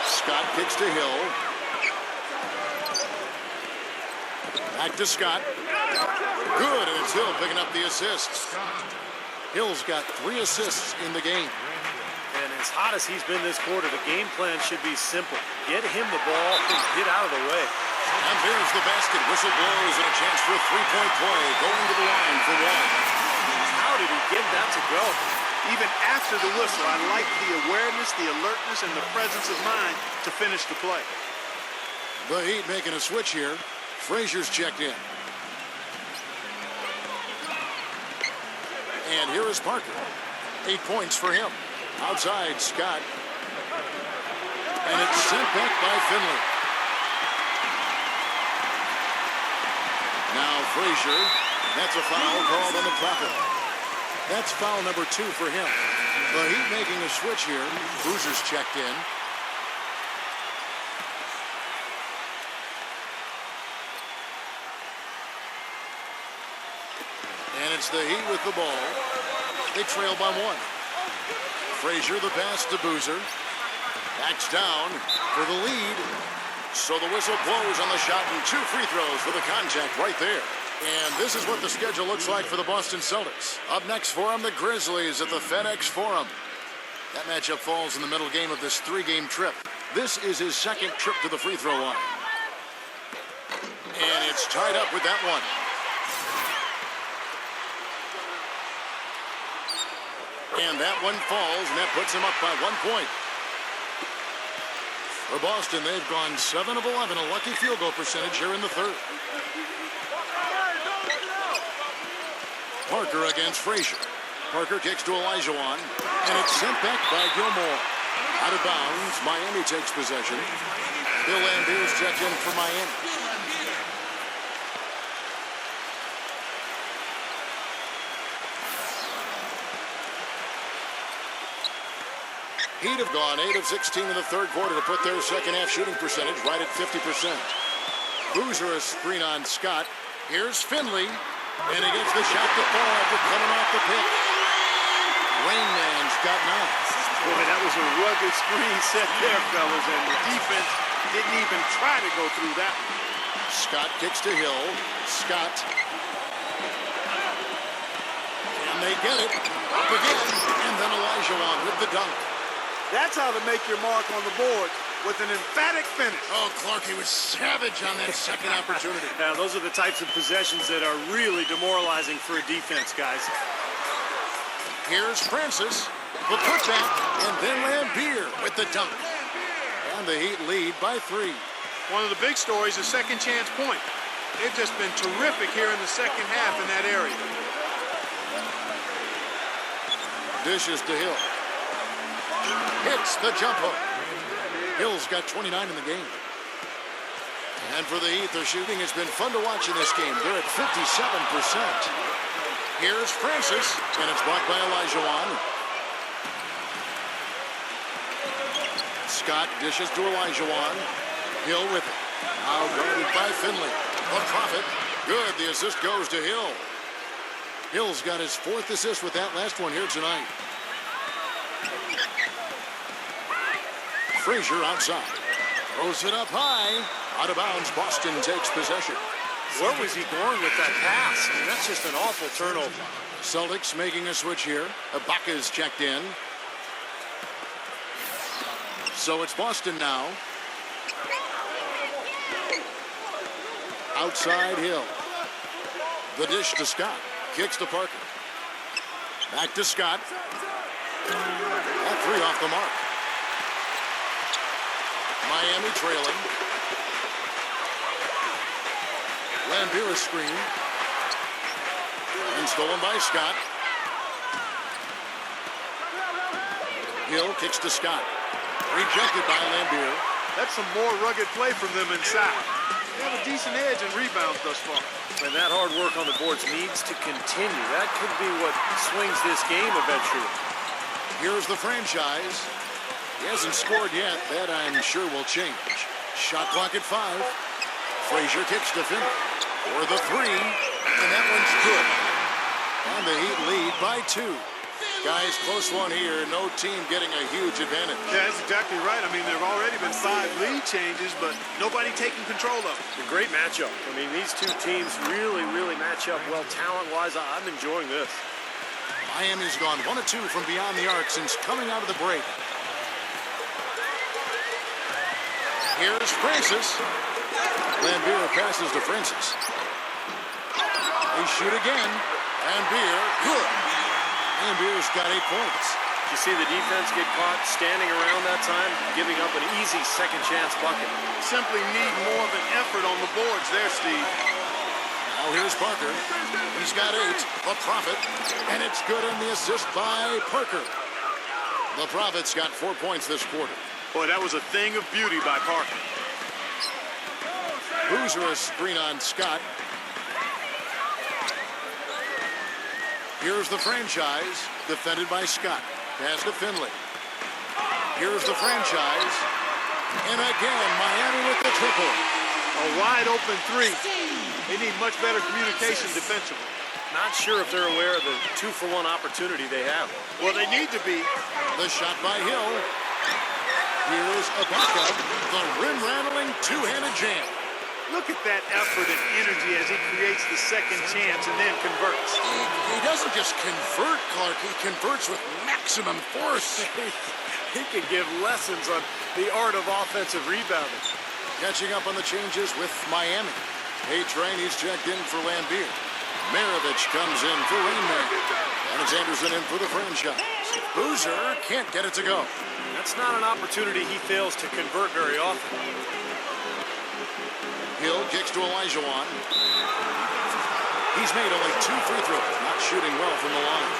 Scott kicks to Hill. Back to Scott. Good, and it's Hill picking up the assists. Hill's got 3 assists in the game. And as hot as he's been this quarter, the game plan should be simple. Get him the ball and get out of the way. And there's the basket. Whistle blows and a chance for a 3-point play. Going to the line for one. How did he get that to go? Even after the whistle, I like the awareness, the alertness, and the presence of mind to finish the play. The Heat making a switch here. Frazier's checked in. And here is Parker. 8 points for him. Outside, Scott. And it's sent back by Finley. Now Frazier. That's a foul called on the Prophet. That's foul number 2 for him. The Heat making a switch here. Boozer's checked in. And it's the Heat with the ball. They trail by 1. Frazier, the pass to Boozer. Backs down for the lead. So the whistle blows on the shot and 2 free throws for the contact right there. And this is what the schedule looks like for the Boston Celtics. Up next for them, the Grizzlies at the FedEx Forum. That matchup falls in the middle game of this 3-game trip. This is his second trip to the free throw line. And it's tied up with that one. And that one falls, and that puts him up by 1 point. For Boston, they've gone 7 of 11, a lucky field goal percentage here in the third. Parker against Frazier. Parker kicks to Olajuwon, and it's sent back by Gilmore. Out of bounds, Miami takes possession. Bill Lambert's checked in for Miami. Heat have gone 8 of 16 in the third quarter to put their second half shooting percentage right at 50%. Boozer a screen on Scott. Here's Finley. And he gets the shot to fall after coming off the pick. Rain Man's got 9. Boy, that was a rugged screen set there, fellas, and the defense didn't even try to go through that one. Scott kicks to Hill. Scott. Can they get it? Up again, and then Olajuwon with the dunk. That's how to make your mark on the board, with an emphatic finish. Oh, Clark, he was savage on that second opportunity. Now, those are the types of possessions that are really demoralizing for a defense, guys. Here's Francis, the putback, and then Lambeer with the dunk. And the Heat lead by 3. One of the big stories is second chance point. They've just been terrific here in the second half in that area. Dishes to Hill. Hits the jump hook. Hill's got 29 in the game. And for the Heat, their shooting has been fun to watch in this game. They're at 57%. Here's Francis, and it's blocked by Olajuwon. Scott dishes to Olajuwon. Hill with it. Now guarded by Finley. The Prophet. Good. The assist goes to Hill. Hill's got his 4th assist with that last one here tonight. Frazier outside. Throws it up high. Out of bounds. Boston takes possession. Where was he going with that pass? I mean, that's just an awful turnover. Celtics making a switch here. Ibaka's checked in. So it's Boston now. Outside Hill. The dish to Scott. Kicks to Parker. Back to Scott. That 3 off the mark. Miami trailing. Lambeer screen. And stolen by Scott. Hill kicks to Scott. Rejected by Lambeer. That's some more rugged play from them inside. They have a decent edge in rebounds thus far. And that hard work on the boards needs to continue. That could be what swings this game eventually. Here's the franchise. He hasn't scored yet. That I'm sure will change. Shot clock at 5. Frazier kicks to Finley for the 3. And that one's good. And the Heat lead by 2. Guys, close one here. No team getting a huge advantage. Yeah, that's exactly right. I mean, there have already been 5 lead changes, but nobody taking control of it. A great matchup. I mean, these two teams really match up well talent-wise. I'm enjoying this. Miami's gone 1 of 2 from beyond the arc since coming out of the break. Here's Francis. Lambeer passes to Francis. They shoot again. Lambeer, good. Lambeer's got 8 points. You see the defense get caught standing around that time, giving up an easy second chance bucket. Simply need more of an effort on the boards there, Steve. Now here's Parker. He's got 8. The Prophet. And it's good in the assist by Parker. The Prophet's got 4 points this quarter. Boy, that was a thing of beauty by Parker. Boozer a screen on Scott. Here's the franchise, defended by Scott. Pass to Finley. Here's the franchise. And again, Miami with the triple. A wide open 3. They need much better communication defensively. Not sure if they're aware of the 2-for-1 opportunity they have. Well, they need to be. The shot by Hill. Here's Ibaka, the rim-rattling two-handed jam. Look at that effort and energy as he creates the second chance and then converts. He doesn't just convert, Clark. He converts with maximum force. He can give lessons on the art of offensive rebounding. Catching up on the changes with Miami. A-Train, he's checked in for Lambeer. Maravich comes in for Rainman. Alexanderson in for the franchise. Boozer can't get it to go. That's not an opportunity he fails to convert very often. Hill kicks to Olajuwon. He's made only 2 free throws, not shooting well from the line.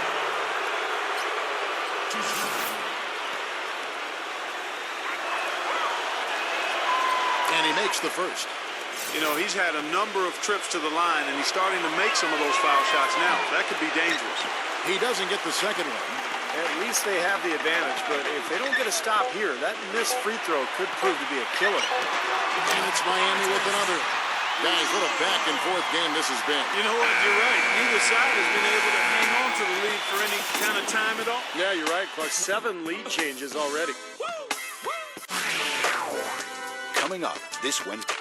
And he makes the first. You know, he's had a number of trips to the line, and he's starting to make some of those foul shots now. That could be dangerous. He doesn't get the second one. At least they have the advantage, but if they don't get a stop here, that missed free throw could prove to be a killer. And it's Miami with another. Guys, what a back-and-forth game this has been. You know what? You're right. Neither side has been able to hang on to the lead for any kind of time at all. Yeah, you're right, Clark. 7 lead changes already. Coming up this Wednesday.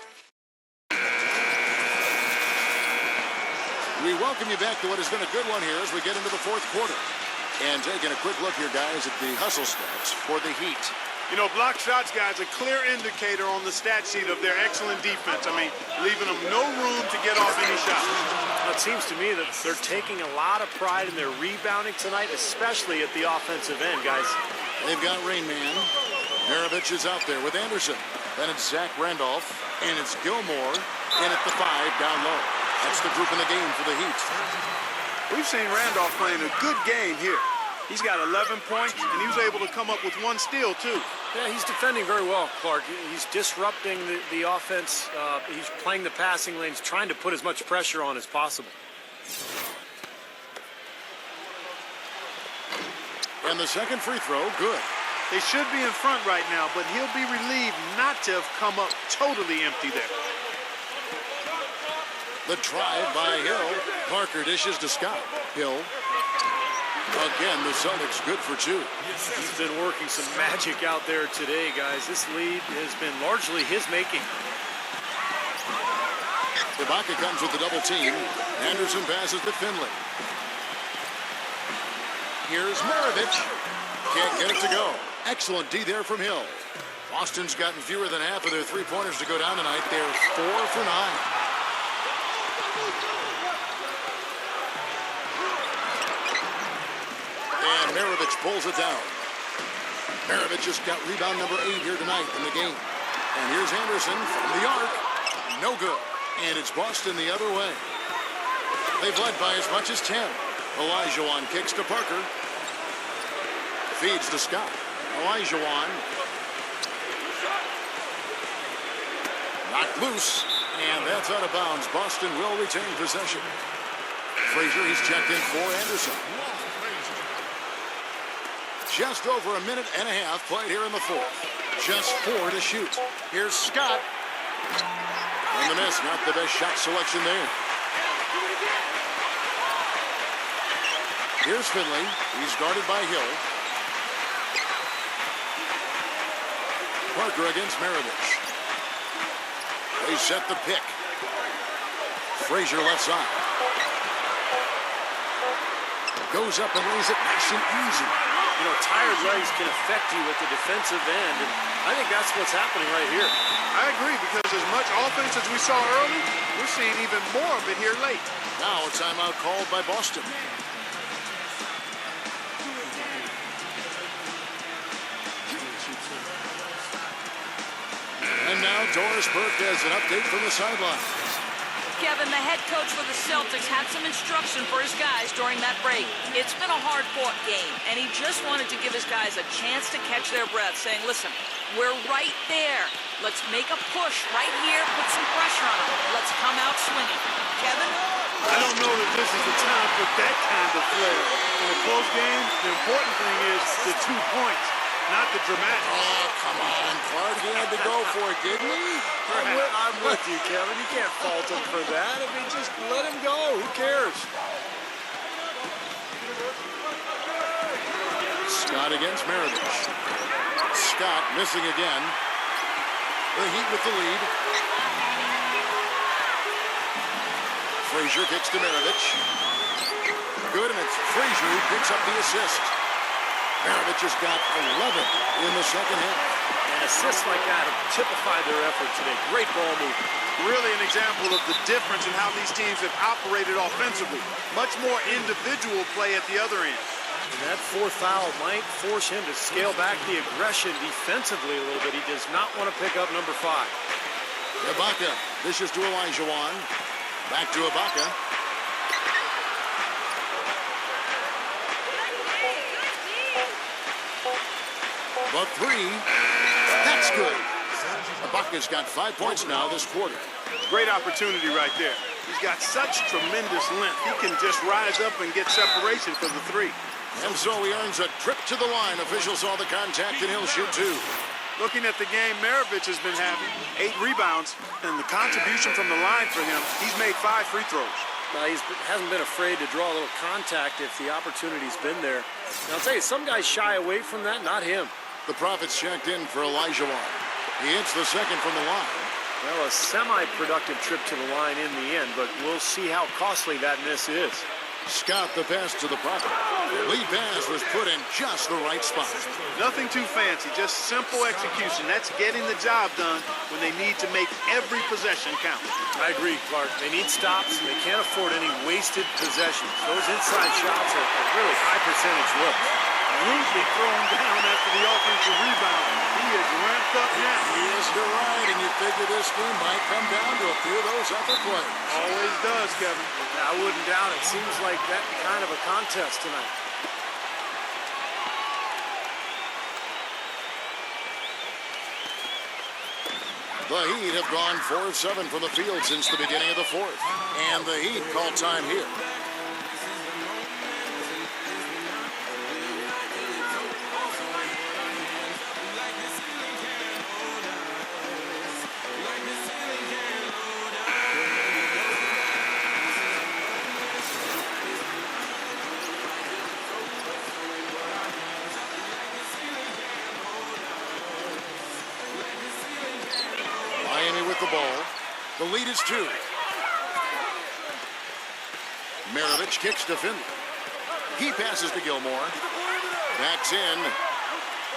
We welcome you back to what has been a good one here as we get into the fourth quarter. And taking a quick look here, guys, at the hustle stats for the Heat. You know, block shots, guys, a clear indicator on the stat sheet of their excellent defense. I mean, leaving them no room to get off any shots. Now, it seems to me that they're taking a lot of pride in their rebounding tonight, especially at the offensive end, guys. They've got Rain Man. Maravich is out there with Anderson. Then it's Zach Randolph. And it's Gilmore in at the 5 down low. That's the group in the game for the Heat. We've seen Randolph playing a good game here. He's got 11 points, and he was able to come up with 1 steal, too. Yeah, he's defending very well, Clark. He's disrupting the offense. He's playing the passing lanes, trying to put as much pressure on as possible. And the second free throw, good. They should be in front right now, but he'll be relieved not to have come up totally empty there. The drive by Hill. Parker dishes to Scott. Hill. Again, the Celtics good for 2. He's been working some magic out there today, guys. This lead has been largely his making. Ibaka comes with the double team. Anderson passes to Finley. Here's Maravich. Can't get it to go. Excellent D there from Hill. Boston's gotten fewer than half of their three-pointers to go down tonight. They're 4 for 9. And Maravich pulls it down. Maravich just got rebound number 8 here tonight in the game. And here's Anderson from the arc. No good. And it's Boston the other way. They've led by as much as 10. Olajuwon kicks to Parker. Feeds to Scott. Olajuwon. Knocked loose. And that's out of bounds. Boston will retain possession. Frazier, he's checked in for Anderson. Just over a minute and a half played here in the fourth. Just 4 to shoot. Here's Scott. And the miss, not the best shot selection there. Here's Finley. He's guarded by Hill. Parker against Maravich. They set the pick. Frazier left side. Goes up and lays it nice and easy. You know, tired legs can affect you at the defensive end, and I think that's what's happening right here. I agree, because as much offense as we saw early, we're seeing even more of it here late. Now a timeout called by Boston. And now Doris Burke has an update from the sideline. Kevin, the head coach for the Celtics had some instruction for his guys during that break. It's been a hard-fought game, and he just wanted to give his guys a chance to catch their breath, saying, listen, we're right there. Let's make a push right here, put some pressure on them. Let's come out swinging. Kevin? I don't know that this is the time for that kind of flair. In a close game, the important thing is the 2 points, not the dramatic. Oh, come on, Clark. He had to go for it, didn't he? I'm with you, Kevin. You can't fault him for that. I mean, just let him go. Who cares? Scott against Maravich. Scott missing again. The Heat with the lead. Frazier kicks to Maravich. Good, and it's Frazier who picks up the assist. Maravich has got 11 in the second half. And assists like that have typified their effort today. Great ball movement. Really an example of the difference in how these teams have operated offensively. Much more individual play at the other end. And that 4th foul might force him to scale back the aggression defensively a little bit. He does not want to pick up number 5. Ibaka dishes to Olajuwon. Back to Ibaka. The 3. That's good. Ibaka's got 5 points now this quarter. Great opportunity right there. He's got such tremendous length. He can just rise up and get separation for the 3. And so he earns a trip to the line. Officials saw the contact, and he'll shoot 2. Looking at the game Maravich has been having, 8 rebounds, and the contribution from the line for him, he's made 5 free throws. Now, he hasn't been afraid to draw a little contact if the opportunity's been there. Now, I'll tell you, some guys shy away from that, not him. The Profits checked in for Olajuwon. He hits the second from the line. Well, a semi-productive trip to the line in the end, but we'll see how costly that miss is. Scott the pass to the pocket. The lead pass was put in just the right spot. Nothing too fancy, just simple execution. That's getting the job done when they need to make every possession count. I agree, Clark. They need stops, and they can't afford any wasted possessions. Those inside shots are really high percentage looks. Rudely thrown down after the offensive rebound. He is ramped up now. Yes, you're right, and you figure this game might come down to a few of those effort plays. Always does, Kevin. I wouldn't doubt it. Seems like that kind of a contest tonight. The Heat have gone 4 of 7 from the field since the beginning of the fourth. And the Heat call time here. Miami with the ball. The lead is 2. Maravich kicks to Finley. He passes to Gilmore. Backs in.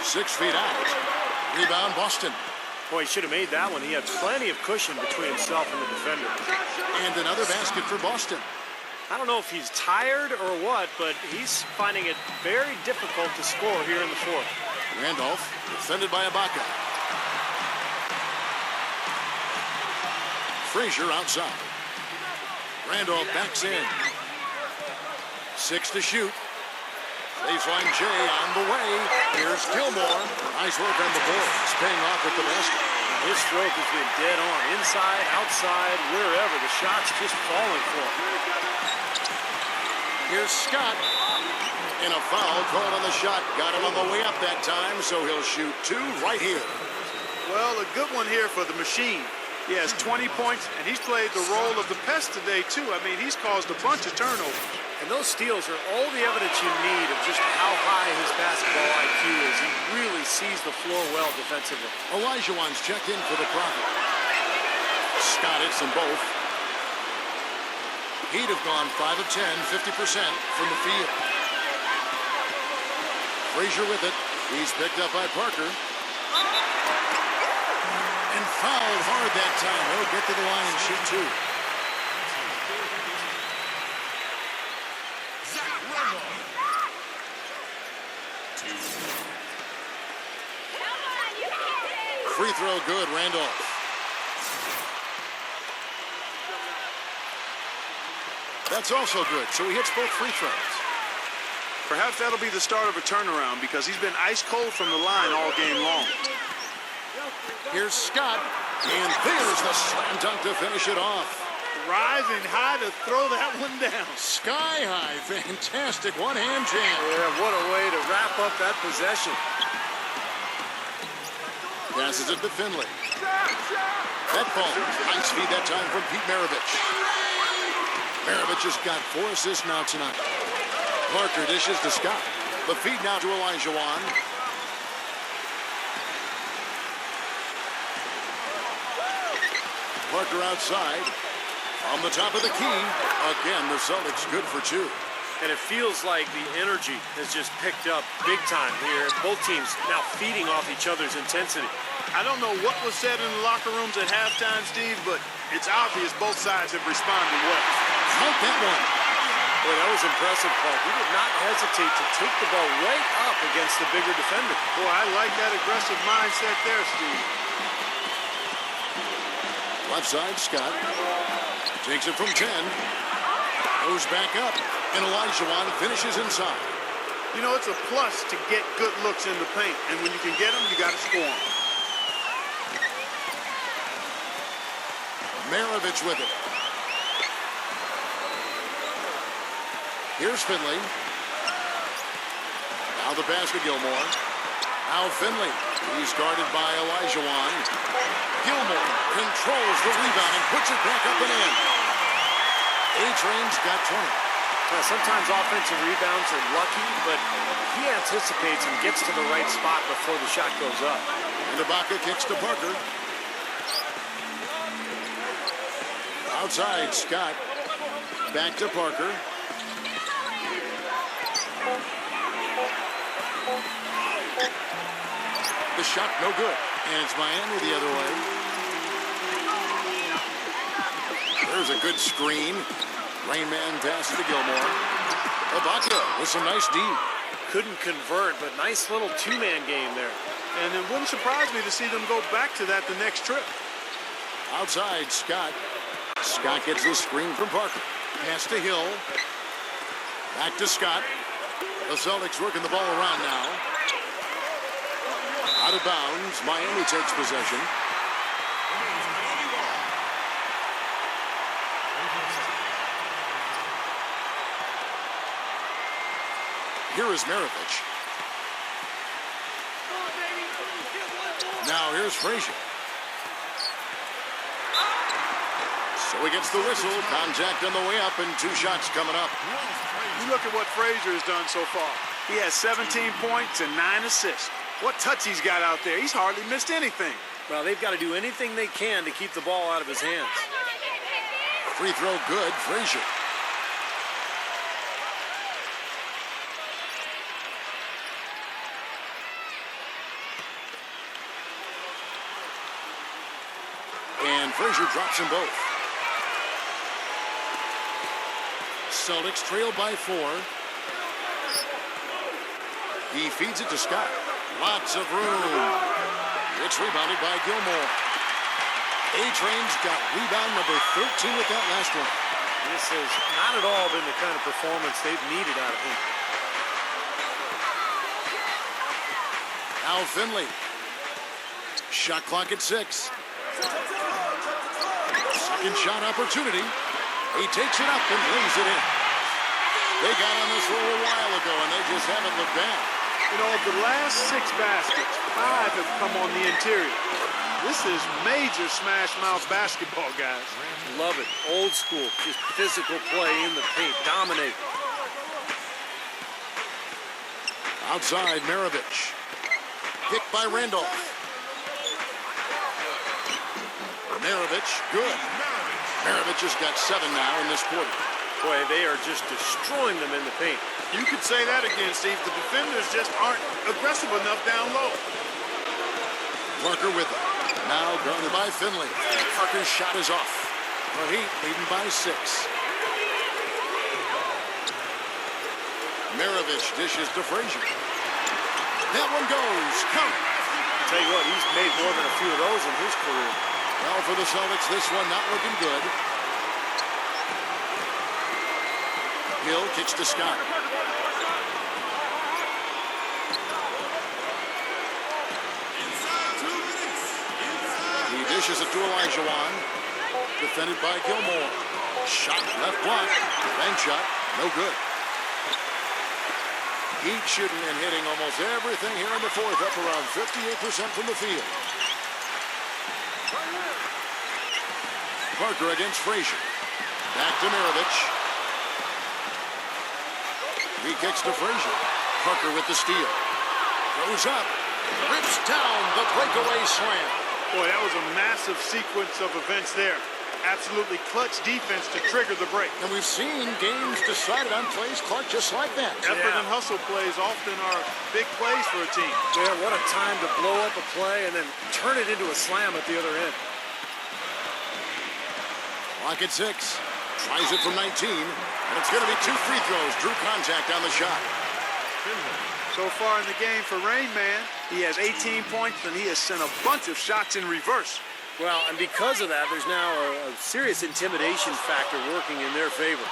6 feet out. Rebound Boston. Boy, he should have made that one. He had plenty of cushion between himself and the defender. And another basket for Boston. I don't know if he's tired or what, but he's finding it very difficult to score here in the fourth. Randolph defended by Ibaka. Frazier outside. Randolph backs in. 6 to shoot. Baseline J on the way. Here's Gilmore. Nice work on the boards. Paying off with the basket. His stroke has been dead on. Inside, outside, wherever. The shot's just falling for him. Here's Scott. And a foul called on the shot. Got him on the way up that time, so he'll shoot 2 right here. Well, a good one here for the machine. He has 20 points, and he's played the role of the pest today, too. I mean, he's caused a bunch of turnovers. And those steals are all the evidence you need of just how high his basketball IQ is. He really sees the floor well defensively. Olajuwon's checked in for the Prophet. Scott hits them both. He'd have gone 5 of 10, 50% from the field. Frazier with it. He's picked up by Parker. And fouled hard that time. He'll get to the line and shoot 2. Free throw good, Randolph. That's also good, so he hits both free throws. Perhaps that'll be the start of a turnaround because he's been ice cold from the line all game long. Here's Scott, and there's the slam dunk to finish it off. Rising high to throw that one down. Sky high, fantastic one-hand jam. Yeah, what a way to wrap up that possession. Passes it to Finley. That ball, nice feed that time from Pete Maravich. Maravich has got 4 assists now tonight. Parker dishes to Scott. The feed now to Olajuwon. Parker outside. On the top of the key. Again, the Celtics good for 2. And it feels like the energy has just picked up big time here. Both teams now feeding off each other's intensity. I don't know what was said in the locker rooms at halftime, Steve, but it's obvious both sides have responded well. Count that one. Boy, that was impressive, Clark. He did not hesitate to take the ball right up against the bigger defender. Boy, I like that aggressive mindset there, Steve. Left side, Scott. Takes it from 10. Goes back up. And Olajuwon finishes inside. You know, it's a plus to get good looks in the paint. And when you can get them, you got to score them. Maravich with it. Here's Finley. Now the pass to Gilmore. Now Finley. He's guarded by Olajuwon. Gilmore controls the rebound and puts it back up and in. A-Train's got 20. Well, sometimes offensive rebounds are lucky, but he anticipates and gets to the right spot before the shot goes up. And Ibaka kicks to Parker. Outside, Scott. Back to Parker. The shot no good. And it's Miami the other way. There's a good screen. Rain man passes to Gilmore. Ibaka with some nice D. Couldn't convert, but nice little two-man game there. And it wouldn't surprise me to see them go back to that the next trip. Outside, Scott. Scott gets the screen from Parker. Pass to Hill. Back to Scott. The Celtics working the ball around now. Out of bounds. Miami takes possession. Here is Maravich. Now here's Frazier. So he gets the whistle. Contact on the way up and 2 shots coming up. You look at what Frazier has done so far. He has 17 points and 9 assists. What touch he's got out there. He's hardly missed anything. Well, they've got to do anything they can to keep the ball out of his hands. Free throw good. Frazier. And Frazier drops them both. Celtics trail by 4. He feeds it to Scott. Lots of room. It's rebounded by Gilmore. A-Train's got rebound number 13 with that last one. This has not at all been the kind of performance they've needed out of him. Now Finley. Shot clock at 6. Second shot opportunity. He takes it up and lays it in. They got on this a little while ago, and they just haven't looked back. You know, of the last 6 baskets, 5 have come on the interior. This is major smash mouth basketball, guys. Love it. Old school. Just physical play in the paint. Dominate. Outside, Maravich. Picked by Randolph. Maravich, good. Maravich has got 7 now in this quarter. Boy, they are just destroying them in the paint. You could say that again, Steve. The defenders just aren't aggressive enough down low. Parker with it. Now guarded by Finley. Parker's shot is off. The Heat leading by 6. Maravich dishes to Frazier. That one goes. Count. Tell you what, he's made more than a few of those in his career. Well, for the Celtics, this one not looking good. Hill kicks to Scott. He dishes it to Olajuwon. Defended by Gilmore. Shot left block. Bank shot. No good. Heat shooting and hitting almost everything here in the 4th, up around 58% from the field. Parker against Frazier. Back to Maravich. He kicks to Frazier. Parker with the steal. Goes up. Rips down the breakaway slam. Boy, that was a massive sequence of events there. Absolutely clutch defense to trigger the break. And we've seen games decided on plays, Clark, just like that. Effort and hustle plays often are big plays for a team. Yeah, what a time to blow up a play and then turn it into a slam at the other end. Clock at 6. Tries it from 19. And it's going to be 2 free throws. Drew contact on the shot. So far in the game for Rain Man, he has 18 points and he has sent a bunch of shots in reverse. Well, and because of that, there's now a serious intimidation factor working in their favor.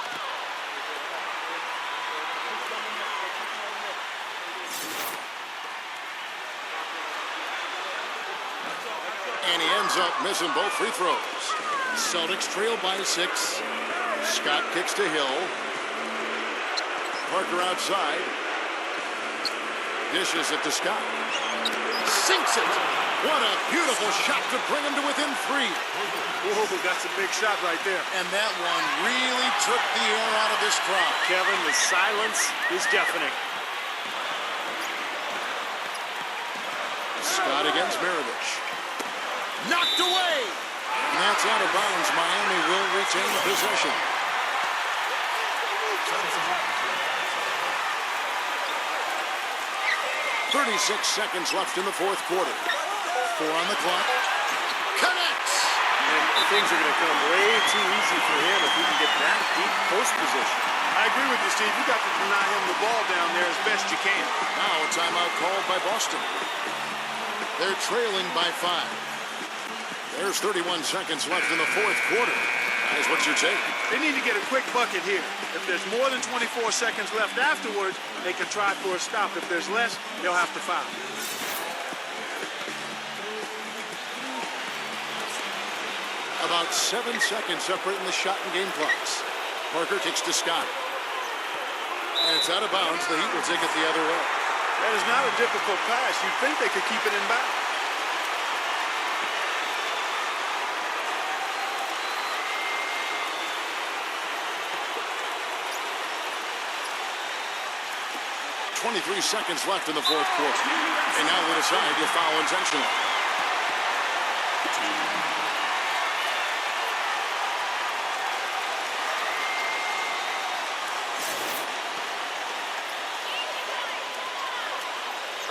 And he ends up missing both free throws. Celtics trail by 6. Scott kicks to Hill. Parker outside. Dishes it to Scott. Sinks it. What a beautiful shot to bring him to within 3. Whoa, that's a big shot right there. And that one really took the air out of this crowd. Kevin, the silence is deafening. Scott against Maravich. Knocked away. And that's out of bounds. Miami will retain the possession. 36 seconds left in the fourth quarter. 4 on the clock. Connects! And things are going to come way too easy for him if he can get that deep post position. I agree with you, Steve. You got to deny him the ball down there as best you can. Now a timeout called by Boston. They're trailing by 5. There's 31 seconds left in the fourth quarter. Guys, what's your take? They need to get a quick bucket here. If there's more than 24 seconds left afterwards, they can try for a stop. If there's less, they'll have to foul. About 7 seconds separating the shot and game clocks. Parker kicks to Scott. And it's out of bounds. The Heat will take it the other way. That is not a difficult pass. You'd think they could keep it in bounds. .23 seconds left in the fourth quarter. And now they decide to foul intentionally.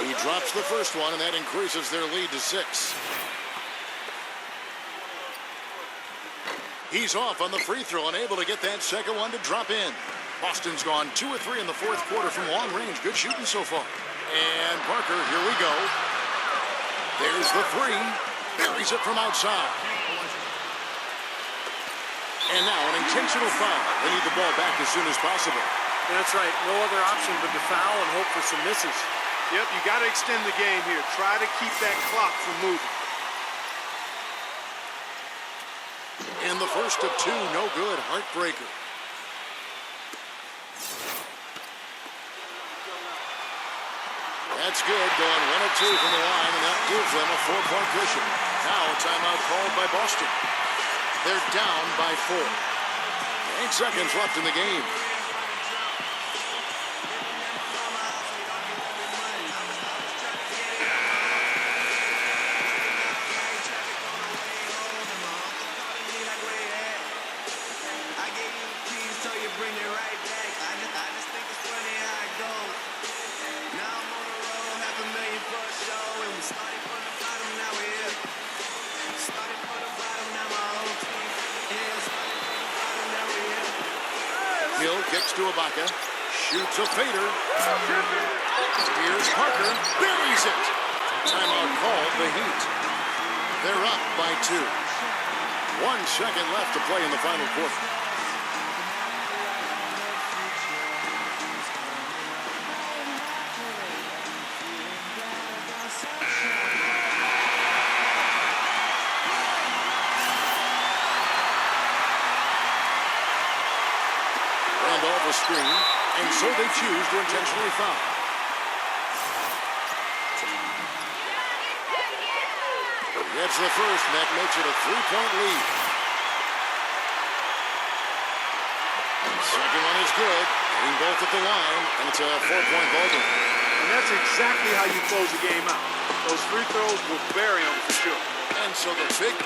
He drops the first one, and that increases their lead to 6. He's off on the free throw and able to get that second one to drop in. Boston's gone 2 or 3 in the fourth quarter from long range. Good shooting so far. And Parker, here we go. There's the 3. Buries it from outside. And now an intentional foul. They need the ball back as soon as possible. That's right. No other option but to foul and hope for some misses. Yep, you got to extend the game here. Try to keep that clock from moving. And the first of 2, no good. Heartbreaker. That's good. Going 1 of 2 from the line, and that gives them a 4-point cushion. Now a timeout called by Boston. They're down by 4. 8 seconds left in the game. Hill kicks to Ibaka. Shoots a fader. Here's Parker. Buries it. Timeout called the Heat. They're up by 2. 1 second left to play in the final quarter. Screen, and so they choose to intentionally foul. Gets the first, and that makes it a 3-point lead. Second one is good, getting both at the line, and it's a 4-point ball game. And that's exactly how you close the game out. Those free throws will bury them for sure. And so the big